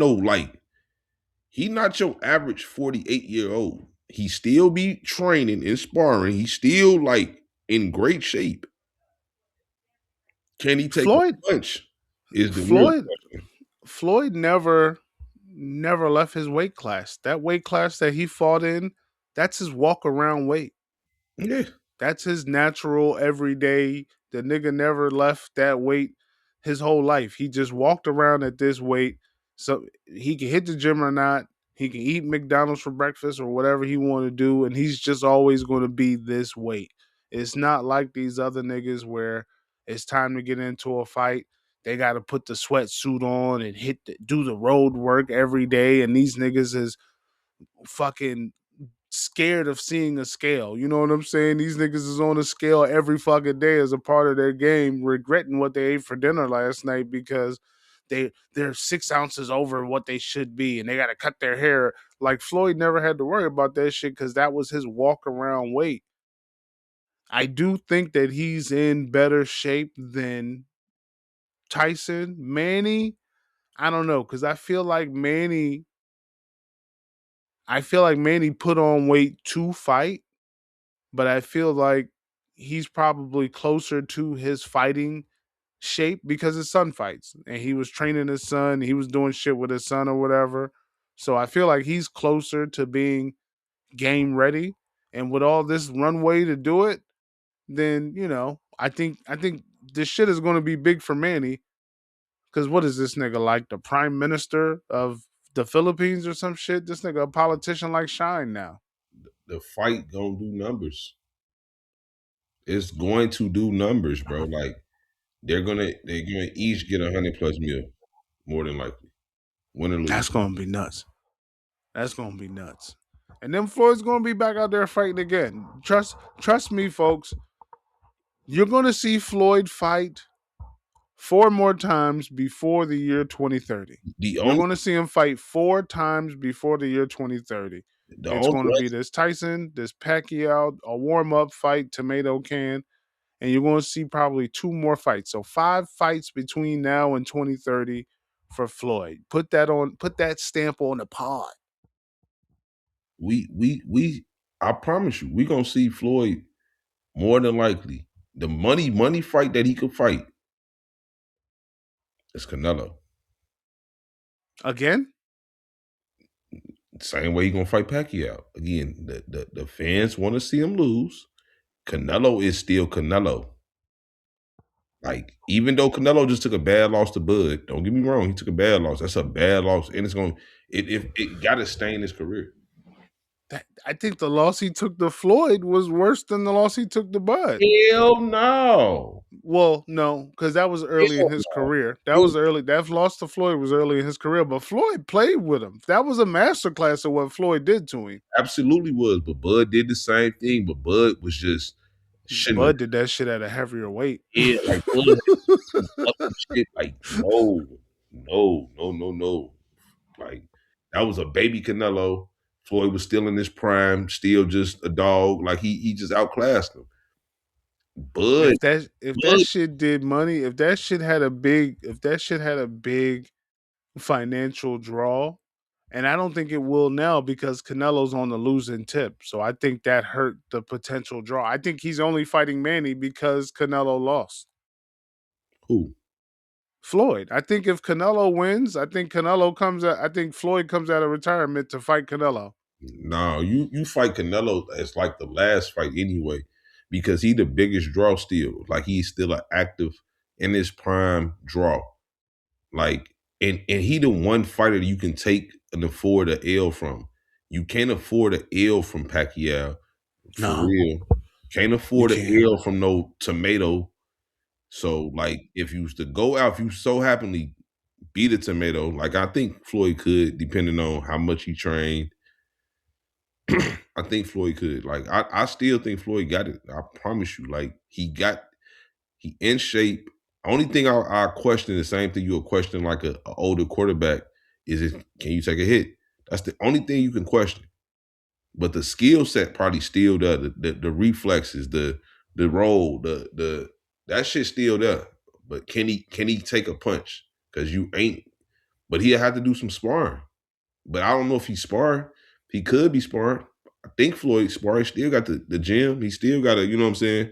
Speaker 5: your average 48-year-old. He still be training and sparring. He's still like in great shape. Can he take a
Speaker 4: Floyd
Speaker 5: punch? Is the real
Speaker 4: Floyd
Speaker 5: question.
Speaker 4: Floyd never left his weight class. That weight class that he fought in, that's his walk around weight.
Speaker 5: Yeah.
Speaker 4: That's his natural everyday. The nigga never left that weight his whole life. He just walked around at this weight. So he can hit the gym or not. He can eat McDonald's for breakfast or whatever he want to do, and he's just always going to be this weight. It's not like these other niggas where it's time to get into a fight. They got to put the sweatsuit on and do the road work every day, and these niggas is fucking scared of seeing a scale. You know what I'm saying? These niggas is on a scale every fucking day as a part of their game, regretting what they ate for dinner last night because they're 6 ounces over what they should be and they gotta cut their hair. Like Floyd never had to worry about that shit because that was his walk around weight. I do think that he's in better shape than Tyson. Manny, I don't know, because I feel like Manny put on weight to fight, but I feel like he's probably closer to his fighting shape because his son fights and he was training his son. He was doing shit with his son or whatever. So I feel like he's closer to being game ready. And with all this runway to do it, then, I think this shit is going to be big for Manny. Because what is this nigga like? The prime minister of the Philippines or some shit? This nigga a politician like Shine now.
Speaker 5: The fight gonna do numbers. It's going to do numbers, bro. Like they're gonna each get 100+ mil, more than likely. Win or
Speaker 4: That's
Speaker 5: lose.
Speaker 4: gonna be nuts. That's gonna be nuts. And then Floyd's gonna be back out there fighting again. Trust me, folks. You're going to see Floyd fight 4 more times before the year 2030.
Speaker 5: The
Speaker 4: You're
Speaker 5: only
Speaker 4: going to see him fight 4 times before the year 2030.
Speaker 5: the
Speaker 4: It's
Speaker 5: only
Speaker 4: going to be this Tyson, this Pacquiao, a warm-up fight, tomato can, and you're going to see probably 2 more fights. So 5 fights between now and 2030 for Floyd. Put that stamp on the pod.
Speaker 5: we I promise you, we gonna see Floyd more than likely. The money fight that he could fight is Canelo.
Speaker 4: Again?
Speaker 5: Same way he gonna fight Pacquiao. Again, the fans want to see him lose. Canelo is still Canelo. Like, even though Canelo just took a bad loss to Bud, don't get me wrong, he took a bad loss. That's a bad loss, and it got to stain his career.
Speaker 4: I think the loss he took to Floyd was worse than the loss he took to Bud.
Speaker 5: Hell no.
Speaker 4: Well, no, because that was early in his career. That was early. That loss to Floyd was early in his career, but Floyd played with him. That was a masterclass of what Floyd did to him.
Speaker 5: Absolutely was, but Bud did the same thing. But Bud was just
Speaker 4: Bud did that shit at a heavier weight.
Speaker 5: Yeah, like Bud had some other shit. Like no. Like, that was a baby Canelo. Floyd was still in his prime, still just a dog. Like, he just outclassed him. Bud,
Speaker 4: If that shit did money, if that shit had a big financial draw, and I don't think it will now because Canelo's on the losing tip. So I think that hurt the potential draw. I think he's only fighting Manny because Canelo lost.
Speaker 5: who?
Speaker 4: Floyd. I think if Canelo wins, I think Floyd comes out of retirement to fight Canelo.
Speaker 5: No, you fight Canelo as like the last fight anyway, because he the biggest draw still. Like, he's still an active in his prime draw. Like, and he the one fighter you can take and afford a L from. You can't afford a L from Pacquiao, for real. Can't afford a L from no tomato. So, like, if you was to go out, if you so happenly beat a tomato, like I think Floyd could, depending on how much he trained. I think Floyd could. Like, I still think Floyd got it. I promise you. Like, he in shape. Only thing I question, the same thing you'll question like a older quarterback, is can you take a hit? That's the only thing you can question. But the skill set probably still there. The reflexes, the roll, that shit's still there. But can he take a punch? Because you ain't. But he'll have to do some sparring. But I don't know if he's sparring. He could be sparring. I think Floyd sparring. Still got the gym. He still got you know what I'm saying?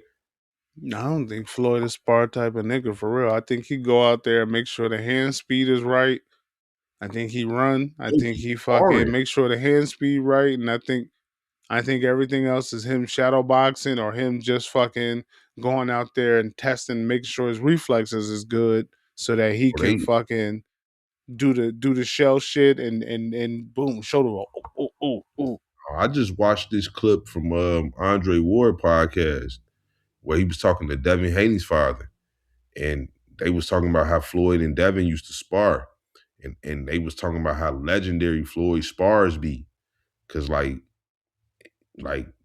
Speaker 4: I don't think Floyd is spar type of nigga for real. I think he go out there and make sure the hand speed is right. I think he run. I think he fucking make sure the hand speed right. And I think everything else is him shadow boxing or him just fucking going out there and testing, making sure his reflexes is good so that he can fucking do the shell shit and boom, shoulder roll. Ooh.
Speaker 5: I just watched this clip from Andre Ward podcast where he was talking to Devin Haney's father, and they was talking about how Floyd and Devin used to spar, and they was talking about how legendary Floyd spars be, because like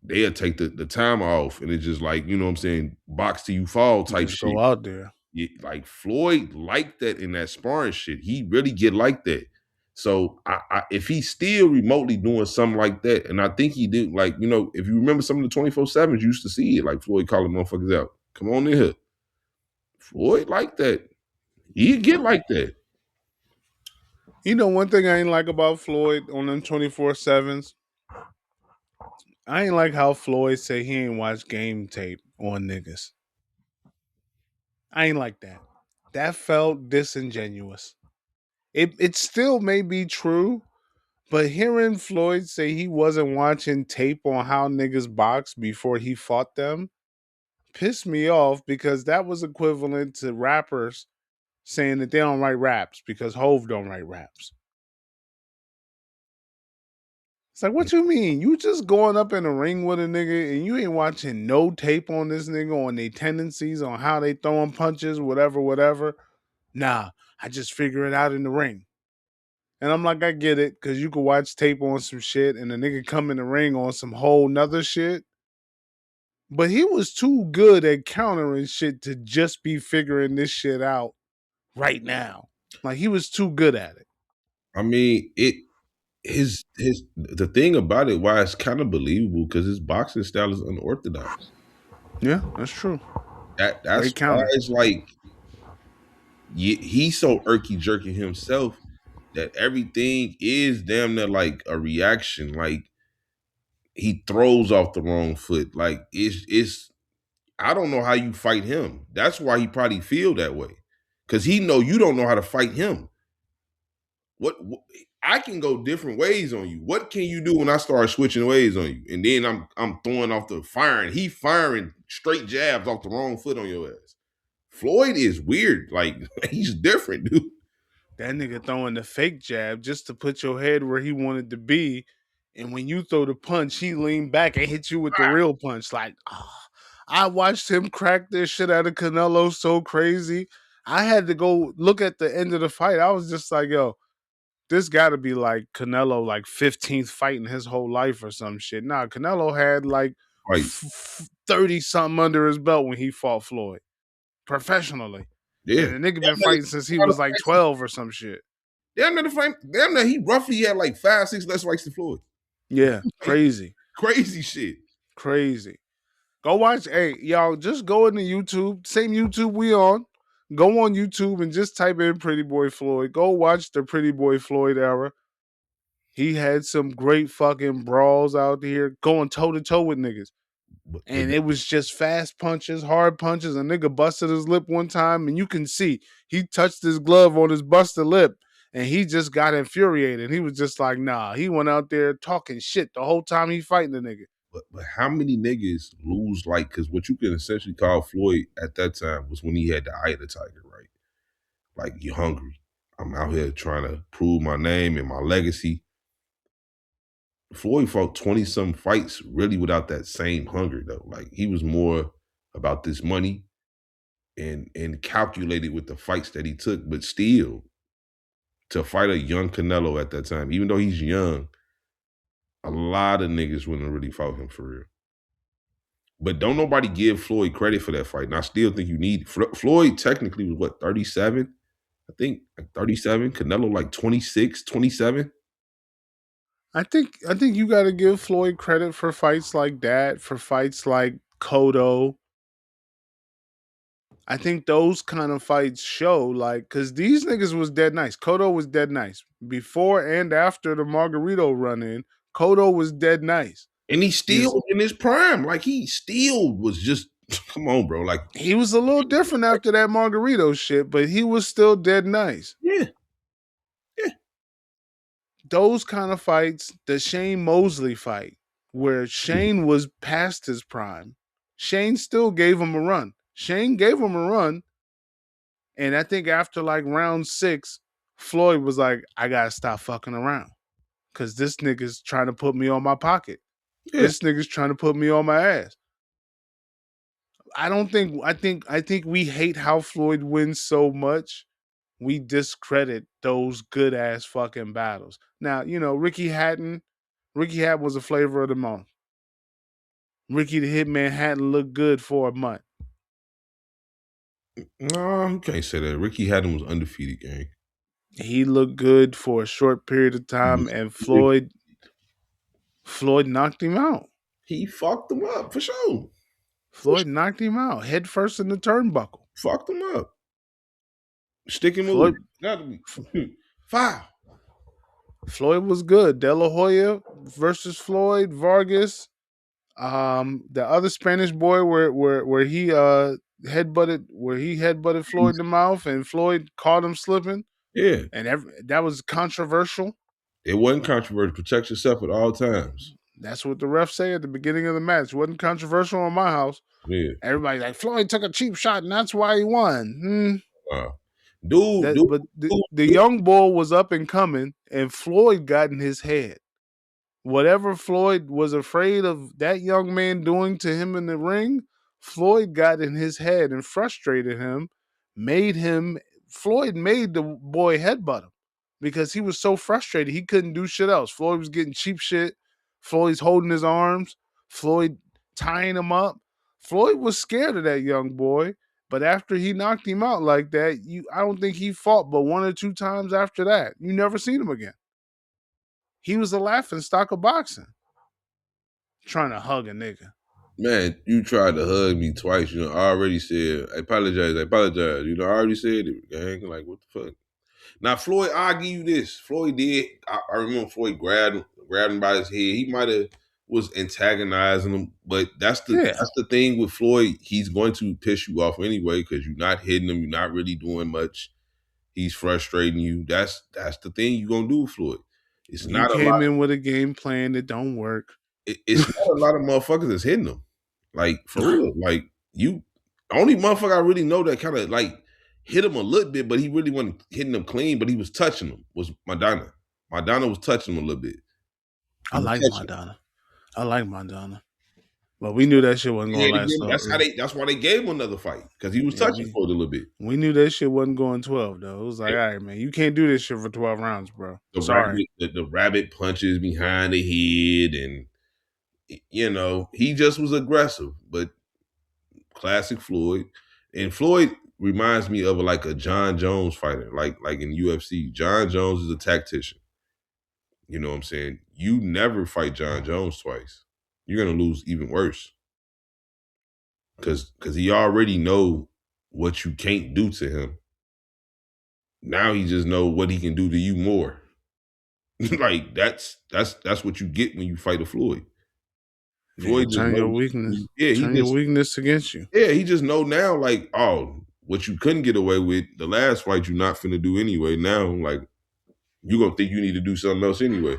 Speaker 5: they'll take the time off, and it's just like, you know what I'm saying, box till you fall type
Speaker 4: just
Speaker 5: shit.
Speaker 4: Go out there.
Speaker 5: Like, Floyd like that in that sparring shit. He really get like that. So I if he's still remotely doing something like that, and I think he did, like, you know, if you remember some of the 24/7s, you used to see it, like Floyd calling motherfuckers out. Come on in here. Floyd like that. He'd get like that.
Speaker 4: You know, one thing I ain't like about Floyd on them 24/7s, I ain't like how Floyd say he ain't watch game tape on niggas. I ain't like that. That felt disingenuous. It still may be true, but hearing Floyd say he wasn't watching tape on how niggas box before he fought them pissed me off, because that was equivalent to rappers saying that they don't write raps because Hove don't write raps. It's like, what you mean? You just going up in the ring with a nigga and you ain't watching no tape on this nigga, on their tendencies, on how they throwing punches, whatever. Nah, I just figure it out in the ring. And I'm like, I get it, because you could watch tape on some shit and the nigga come in the ring on some whole nother shit. But he was too good at countering shit to just be figuring this shit out right now. Like he was too good at it.
Speaker 5: I mean, his the thing about it, why it's kind of believable, because his boxing style is unorthodox.
Speaker 4: Yeah, that's true.
Speaker 5: That's
Speaker 4: Great
Speaker 5: why
Speaker 4: counter.
Speaker 5: it's like he's so irky jerky himself that everything is damn near like a reaction. Like he throws off the wrong foot. Like it's I don't know how you fight him. That's why he probably feel that way. Cause he know you don't know how to fight him. What I can go different ways on you. What can you do when I start switching ways on you? And then I'm throwing off the firing. He firing straight jabs off the wrong foot on your ass. Floyd is weird. Like he's different, dude.
Speaker 4: That nigga throwing the fake jab just to put your head where he wanted to be. And when you throw the punch, he lean back and hit you with the real punch. Like, I watched him crack this shit out of Canelo so crazy. I had to go look at the end of the fight. I was just like, yo, this got to be like Canelo, like 15th fight in his whole life or some shit. Nah, Canelo had like
Speaker 5: Right.
Speaker 4: 30 something under his belt when he fought Floyd professionally.
Speaker 5: Yeah.
Speaker 4: And the nigga been fighting since he was like 12 or some shit.
Speaker 5: Damn near he roughly had like 5-6 less fights than Floyd.
Speaker 4: Yeah, crazy.
Speaker 5: Crazy shit.
Speaker 4: Crazy. Go watch. Hey, y'all, just go into YouTube. Same YouTube we on. Go on YouTube and just type in Pretty Boy Floyd. Go watch the Pretty Boy Floyd era. He had some great fucking brawls out here going toe to toe with niggas. And it was just fast punches, hard punches. A nigga busted his lip one time, and you can see he touched his glove on his busted lip, and he just got infuriated. He was just like, nah. He went out there talking shit the whole time he fighting the nigga.
Speaker 5: But how many niggas lose, like, because what you can essentially call Floyd at that time was when he had the eye of the tiger, right? Like, you hungry. I'm out here trying to prove my name and my legacy. Floyd fought 20-some fights really without that same hunger, though. Like, he was more about this money and calculated with the fights that he took, but still, to fight a young Canelo at that time, even though he's young, a lot of niggas wouldn't have really fought him for real. But don't nobody give Floyd credit for that fight. And I still think you need Floyd technically was what, 37? I think like 37. Canelo like 26, 27.
Speaker 4: I think you got to give Floyd credit for fights like that, for fights like Cotto. I think those kind of fights show, like, because these niggas was dead nice. Cotto was dead nice. Before and after the Margarito run-in, Cotto was dead nice.
Speaker 5: And he still in his prime. Like, he still was just, come on, bro. Like,
Speaker 4: he was a little different after that Margarito shit, but he was still dead nice.
Speaker 5: Yeah.
Speaker 4: Those kind of fights, the Shane Mosley fight, where Shane was past his prime, Shane still gave him a run. Shane gave him a run. And I think after like round 6, Floyd was like, I gotta stop fucking around. Cause this nigga's trying to put me on my pocket. Yeah. This nigga's trying to put me on my ass. I think we hate how Floyd wins so much. We discredit those good ass fucking battles. Now, you know, Ricky Hatton was a flavor of the month. Ricky the Hitman Hatton looked good for a month.
Speaker 5: No, you can't say that. Ricky Hatton was undefeated, gang.
Speaker 4: He looked good for a short period of time, and Floyd knocked him out.
Speaker 5: He fucked him up, for sure.
Speaker 4: Floyd knocked him out, head first in the turnbuckle.
Speaker 5: Fucked him up. Sticking move. Foul.
Speaker 4: Floyd was good. De La Hoya versus Floyd, Vargas. The other Spanish boy where he headbutted Floyd in the mouth and Floyd caught him slipping.
Speaker 5: Yeah.
Speaker 4: And that was controversial.
Speaker 5: It wasn't controversial. Protect yourself at all times.
Speaker 4: That's what the ref said at the beginning of the match. It wasn't controversial in my house.
Speaker 5: Yeah.
Speaker 4: Everybody's like, Floyd took a cheap shot and that's why he won.
Speaker 5: But
Speaker 4: the young bull was up and coming and Floyd got in his head. Whatever Floyd was afraid of that young man doing to him in the ring, Floyd got in his head and frustrated him, Floyd made the boy headbutt him because he was so frustrated. He couldn't do shit else. Floyd was getting cheap shit. Floyd's holding his arms. Floyd tying him up. Floyd was scared of that young boy, but after he knocked him out like that, I don't think he fought but 1 or 2 times after that. You never seen him again. He was a laughing stock of boxing. Trying to hug a nigga.
Speaker 5: Man, you tried to hug me twice. You know, I already said, I apologize. You know, I already said it, gang. Like, what the fuck? Now, Floyd, I'll give you this. Floyd did. I remember Floyd grabbed him by his head. He might have was antagonizing him, but that's the thing with Floyd. He's going to piss you off anyway because you're not hitting him. You're not really doing much. He's frustrating you. That's the thing you're gonna do with Floyd. It's
Speaker 4: You
Speaker 5: not a
Speaker 4: came
Speaker 5: lot.
Speaker 4: in with a game plan that don't work.
Speaker 5: It's not a lot of motherfuckers that's hitting him. Like, for real. Like, the only motherfucker I really know that kind of like hit him a little bit, but he really wasn't hitting him clean, but he was touching him, was Madonna. Madonna was touching him a little bit.
Speaker 4: I like Madonna. But we knew that shit wasn't gonna last long.
Speaker 5: That's why they gave him another fight. Because he was touching Floyd a little bit.
Speaker 4: We knew that shit wasn't going 12, though. It was like, all right, man, you can't do this shit for 12 rounds, bro. Sorry.
Speaker 5: The rabbit punches behind the head, and you know, he just was aggressive, but classic Floyd. And Floyd reminds me of like a John Jones fighter, like in UFC. John Jones is a tactician. You know what I'm saying? You never fight John Jones twice. You're gonna lose even worse. Cause he already know what you can't do to him. Now he just know what he can do to you more. Like that's what you get when you fight a Floyd.
Speaker 4: Floyd turn your weakness. Yeah, turn your weakness against you.
Speaker 5: Yeah, he just know now, like, oh, what you couldn't get away with the last fight, you're not finna do anyway. Now, like, you gonna think you need to do something else anyway.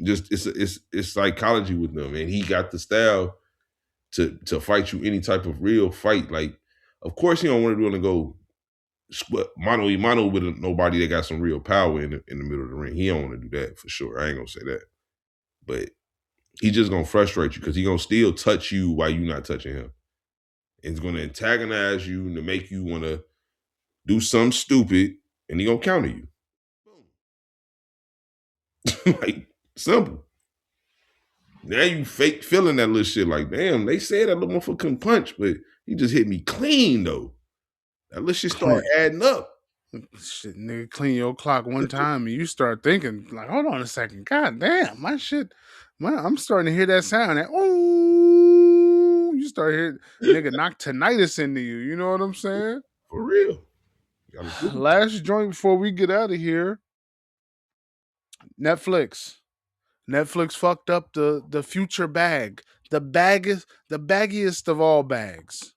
Speaker 5: Just it's psychology with them, and he got the style to fight you any type of real fight. Like, of course, he don't want to go mano a mano with nobody that got some real power in the middle of the ring. He don't want to do that for sure. I ain't gonna say that, but he's just gonna frustrate you because he gonna still touch you while you not touching him. And it's gonna antagonize you to make you want to do something stupid, and he gonna counter you. Like, simple. Now you fake feeling that little shit like, damn, they said that little motherfucker couldn't punch, but he just hit me clean though. That little shit start adding up.
Speaker 4: Shit, nigga, clean your clock one time and you start thinking, like, hold on a second. God damn, my shit. I'm starting to hear that sound. That, ooh, you start hearing, nigga, knock tinnitus into you. You know what I'm saying?
Speaker 5: For real.
Speaker 4: Last joint before we get out of here. Netflix fucked up the future bag. The baggiest of all bags.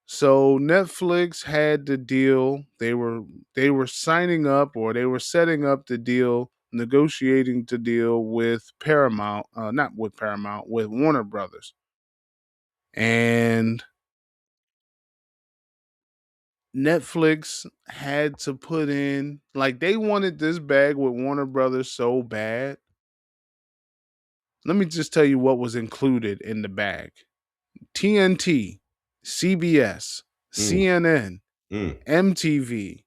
Speaker 4: So Netflix had the deal. They were signing up, or they were setting up the deal, negotiating the deal with Paramount, not with Paramount, with Warner Brothers. And Netflix had to put in, like, they wanted this bag with Warner Brothers so bad. Let me just tell you what was included in the bag. TNT, CBS, CNN, MTV,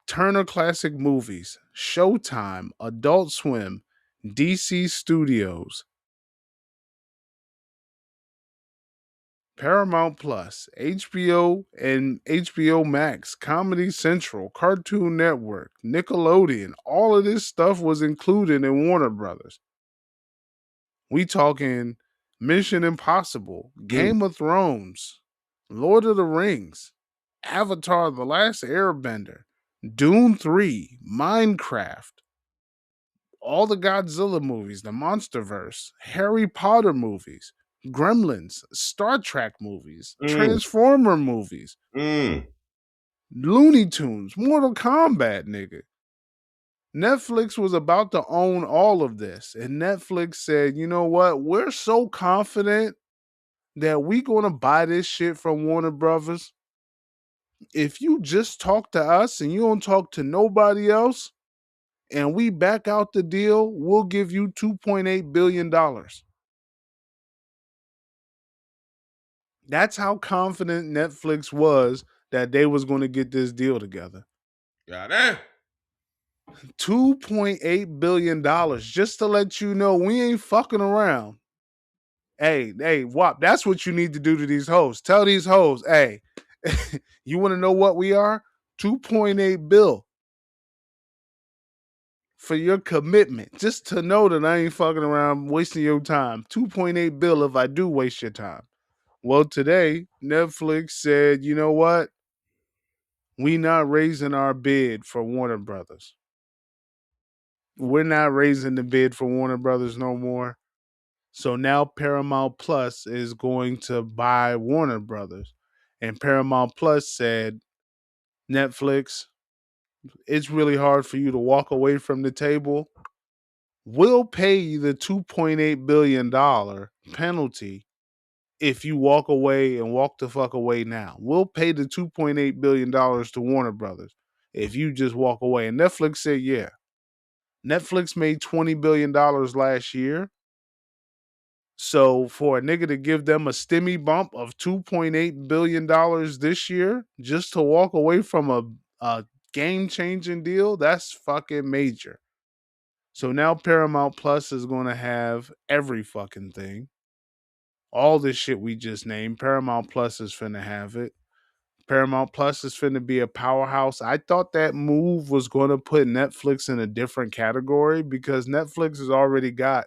Speaker 4: Turner Classic Movies, Showtime, Adult Swim, DC Studios, Paramount Plus, HBO and HBO Max, Comedy Central, Cartoon Network, Nickelodeon. All of this stuff was included in Warner Brothers. We talking Mission Impossible, Game of Thrones, Lord of the Rings, Avatar: The Last Airbender, Dune 3, Minecraft, all the Godzilla movies, the Monsterverse, Harry Potter movies, Gremlins, Star Trek movies, Transformer movies, Looney Tunes, Mortal Kombat, nigga. Netflix was about to own all of this, and Netflix said, you know what? We're so confident that we're going to buy this shit from Warner Brothers. If you just talk to us and you don't talk to nobody else, and we back out the deal, we'll give you $2.8 billion. That's how confident Netflix was that they was going to get this deal together.
Speaker 5: Got it.
Speaker 4: $2.8 billion, just to let you know we ain't fucking around. Hey, Wop, that's what you need to do to these hoes. Tell these hoes, hey, you want to know what we are? 2.8 bill for your commitment. Just to know that I ain't fucking around wasting your time. 2.8 bill if I do waste your time. Well, today, Netflix said, you know what? We not raising our bid for Warner Brothers. We're not raising the bid for Warner Brothers no more. So now Paramount Plus is going to buy Warner Brothers. And Paramount Plus said, Netflix, it's really hard for you to walk away from the table. We'll pay you the $2.8 billion penalty if you walk away and walk the fuck away now. We'll pay the $2.8 billion to Warner Brothers if you just walk away. And Netflix said, yeah. Netflix made $20 billion last year. So for a nigga to give them a stimmy bump of $2.8 billion this year just to walk away from a game-changing deal, that's fucking major. So now Paramount Plus is going to have every fucking thing. All this shit we just named, Paramount Plus is finna have it. Paramount Plus is finna be a powerhouse. I thought that move was going to put Netflix in a different category because Netflix has already got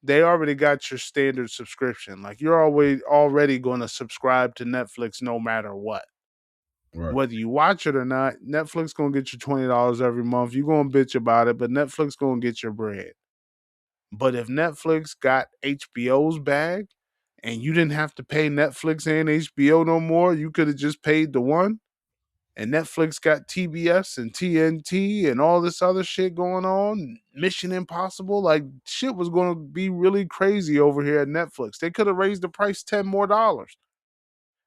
Speaker 4: your standard subscription. Like you're already going to subscribe to Netflix no matter what.
Speaker 5: Right.
Speaker 4: Whether you watch it or not, Netflix going to get you $20 every month. You're going to bitch about it, but Netflix going to get your bread. But if Netflix got HBO's bag and you didn't have to pay Netflix and HBO no more, you could have just paid the one. And Netflix got TBS and TNT and all this other shit going on. Mission Impossible. Like, shit was going to be really crazy over here at Netflix. They could have raised the price $10 more.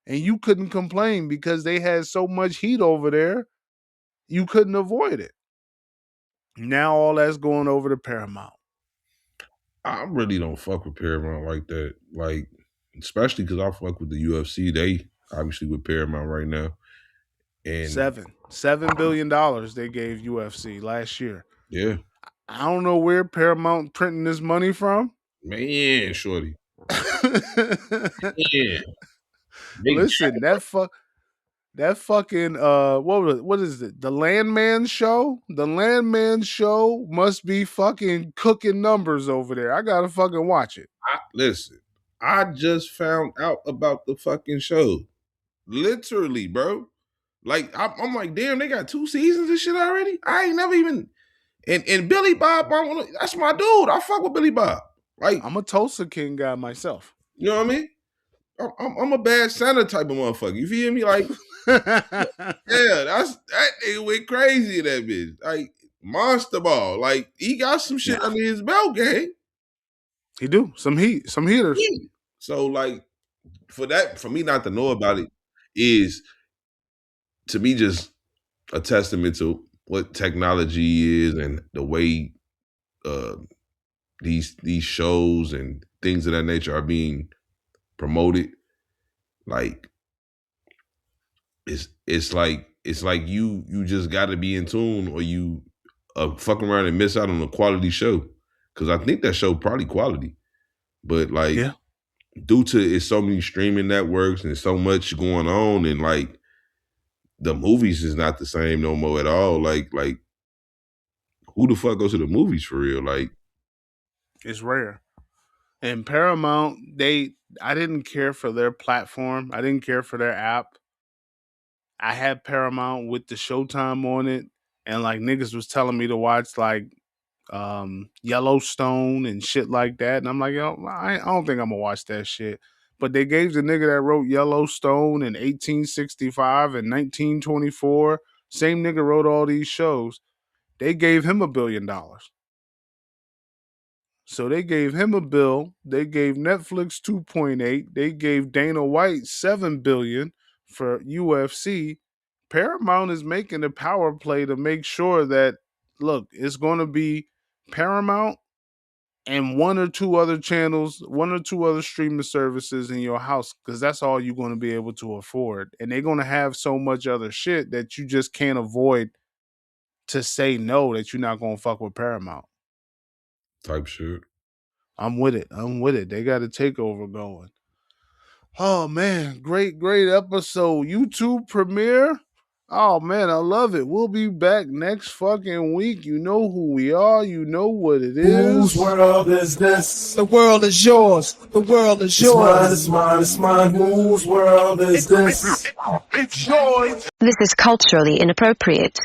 Speaker 4: And you couldn't complain because they had so much heat over there, you couldn't avoid it. Now all that's going over to Paramount.
Speaker 5: I really don't fuck with Paramount like that. Like, especially because I fuck with the UFC. They obviously with Paramount right now. And
Speaker 4: $7 billion they gave UFC last year.
Speaker 5: yeah.
Speaker 4: I don't know where Paramount printing this money from.
Speaker 5: Man, shorty. Yeah.
Speaker 4: Listen, that fucking what is it? The Landman show? The Landman show must be fucking cooking numbers over there. I gotta fucking watch it.
Speaker 5: Listen, I just found out about the fucking show. Literally, bro. Like I'm like, damn, they got 2 seasons of shit already. I ain't never even. And Billy Bob, that's my dude. I fuck with Billy Bob. Like
Speaker 4: I'm a Tulsa King guy myself.
Speaker 5: You know what I mean? I'm a bad Santa type of motherfucker. You feel me? Like, yeah, that nigga went crazy in that bitch. Like monster ball. Like he got some shit under his belt game.
Speaker 4: He do some heaters.
Speaker 5: Yeah. So like for me not to know about it is to me just a testament to what technology is and the way these shows and things of that nature are being promoted. Like it's like you just got to be in tune or you fuck around and miss out on a quality show. Because I think that show probably quality, but like due to it's so many streaming networks and so much going on and like the movies is not the same no more at all. Like who the fuck goes to the movies for real? Like
Speaker 4: it's rare. And Paramount, I didn't care for their platform. I didn't care for their app. I had Paramount with the Showtime on it, and like niggas was telling me to watch like Yellowstone and shit like that. And I'm like, yo, I don't think I'm gonna watch that shit. But they gave the nigga that wrote Yellowstone in 1865 and 1924, same nigga wrote all these shows. They gave him $1 billion. So they gave him $1 billion. They gave Netflix 2.8. They gave Dana White $7 billion for UFC. Paramount is making a power play to make sure that, look, it's going to be Paramount and one or two other channels, one or two other streaming services in your house, because that's all you're going to be able to afford. And they're going to have so much other shit that you just can't avoid to say no, that you're not going to fuck with Paramount.
Speaker 5: Type shit.
Speaker 4: I'm with it. They got a takeover going. Oh man, great episode. YouTube premiere. Oh man, I love it. We'll be back next fucking week. You know who we are. You know what it
Speaker 1: Whose
Speaker 4: is.
Speaker 1: world is this?
Speaker 2: The world is yours. The world is yours.
Speaker 1: It's mine, it's mine. Whose world is this? It's yours.
Speaker 3: This is culturally inappropriate.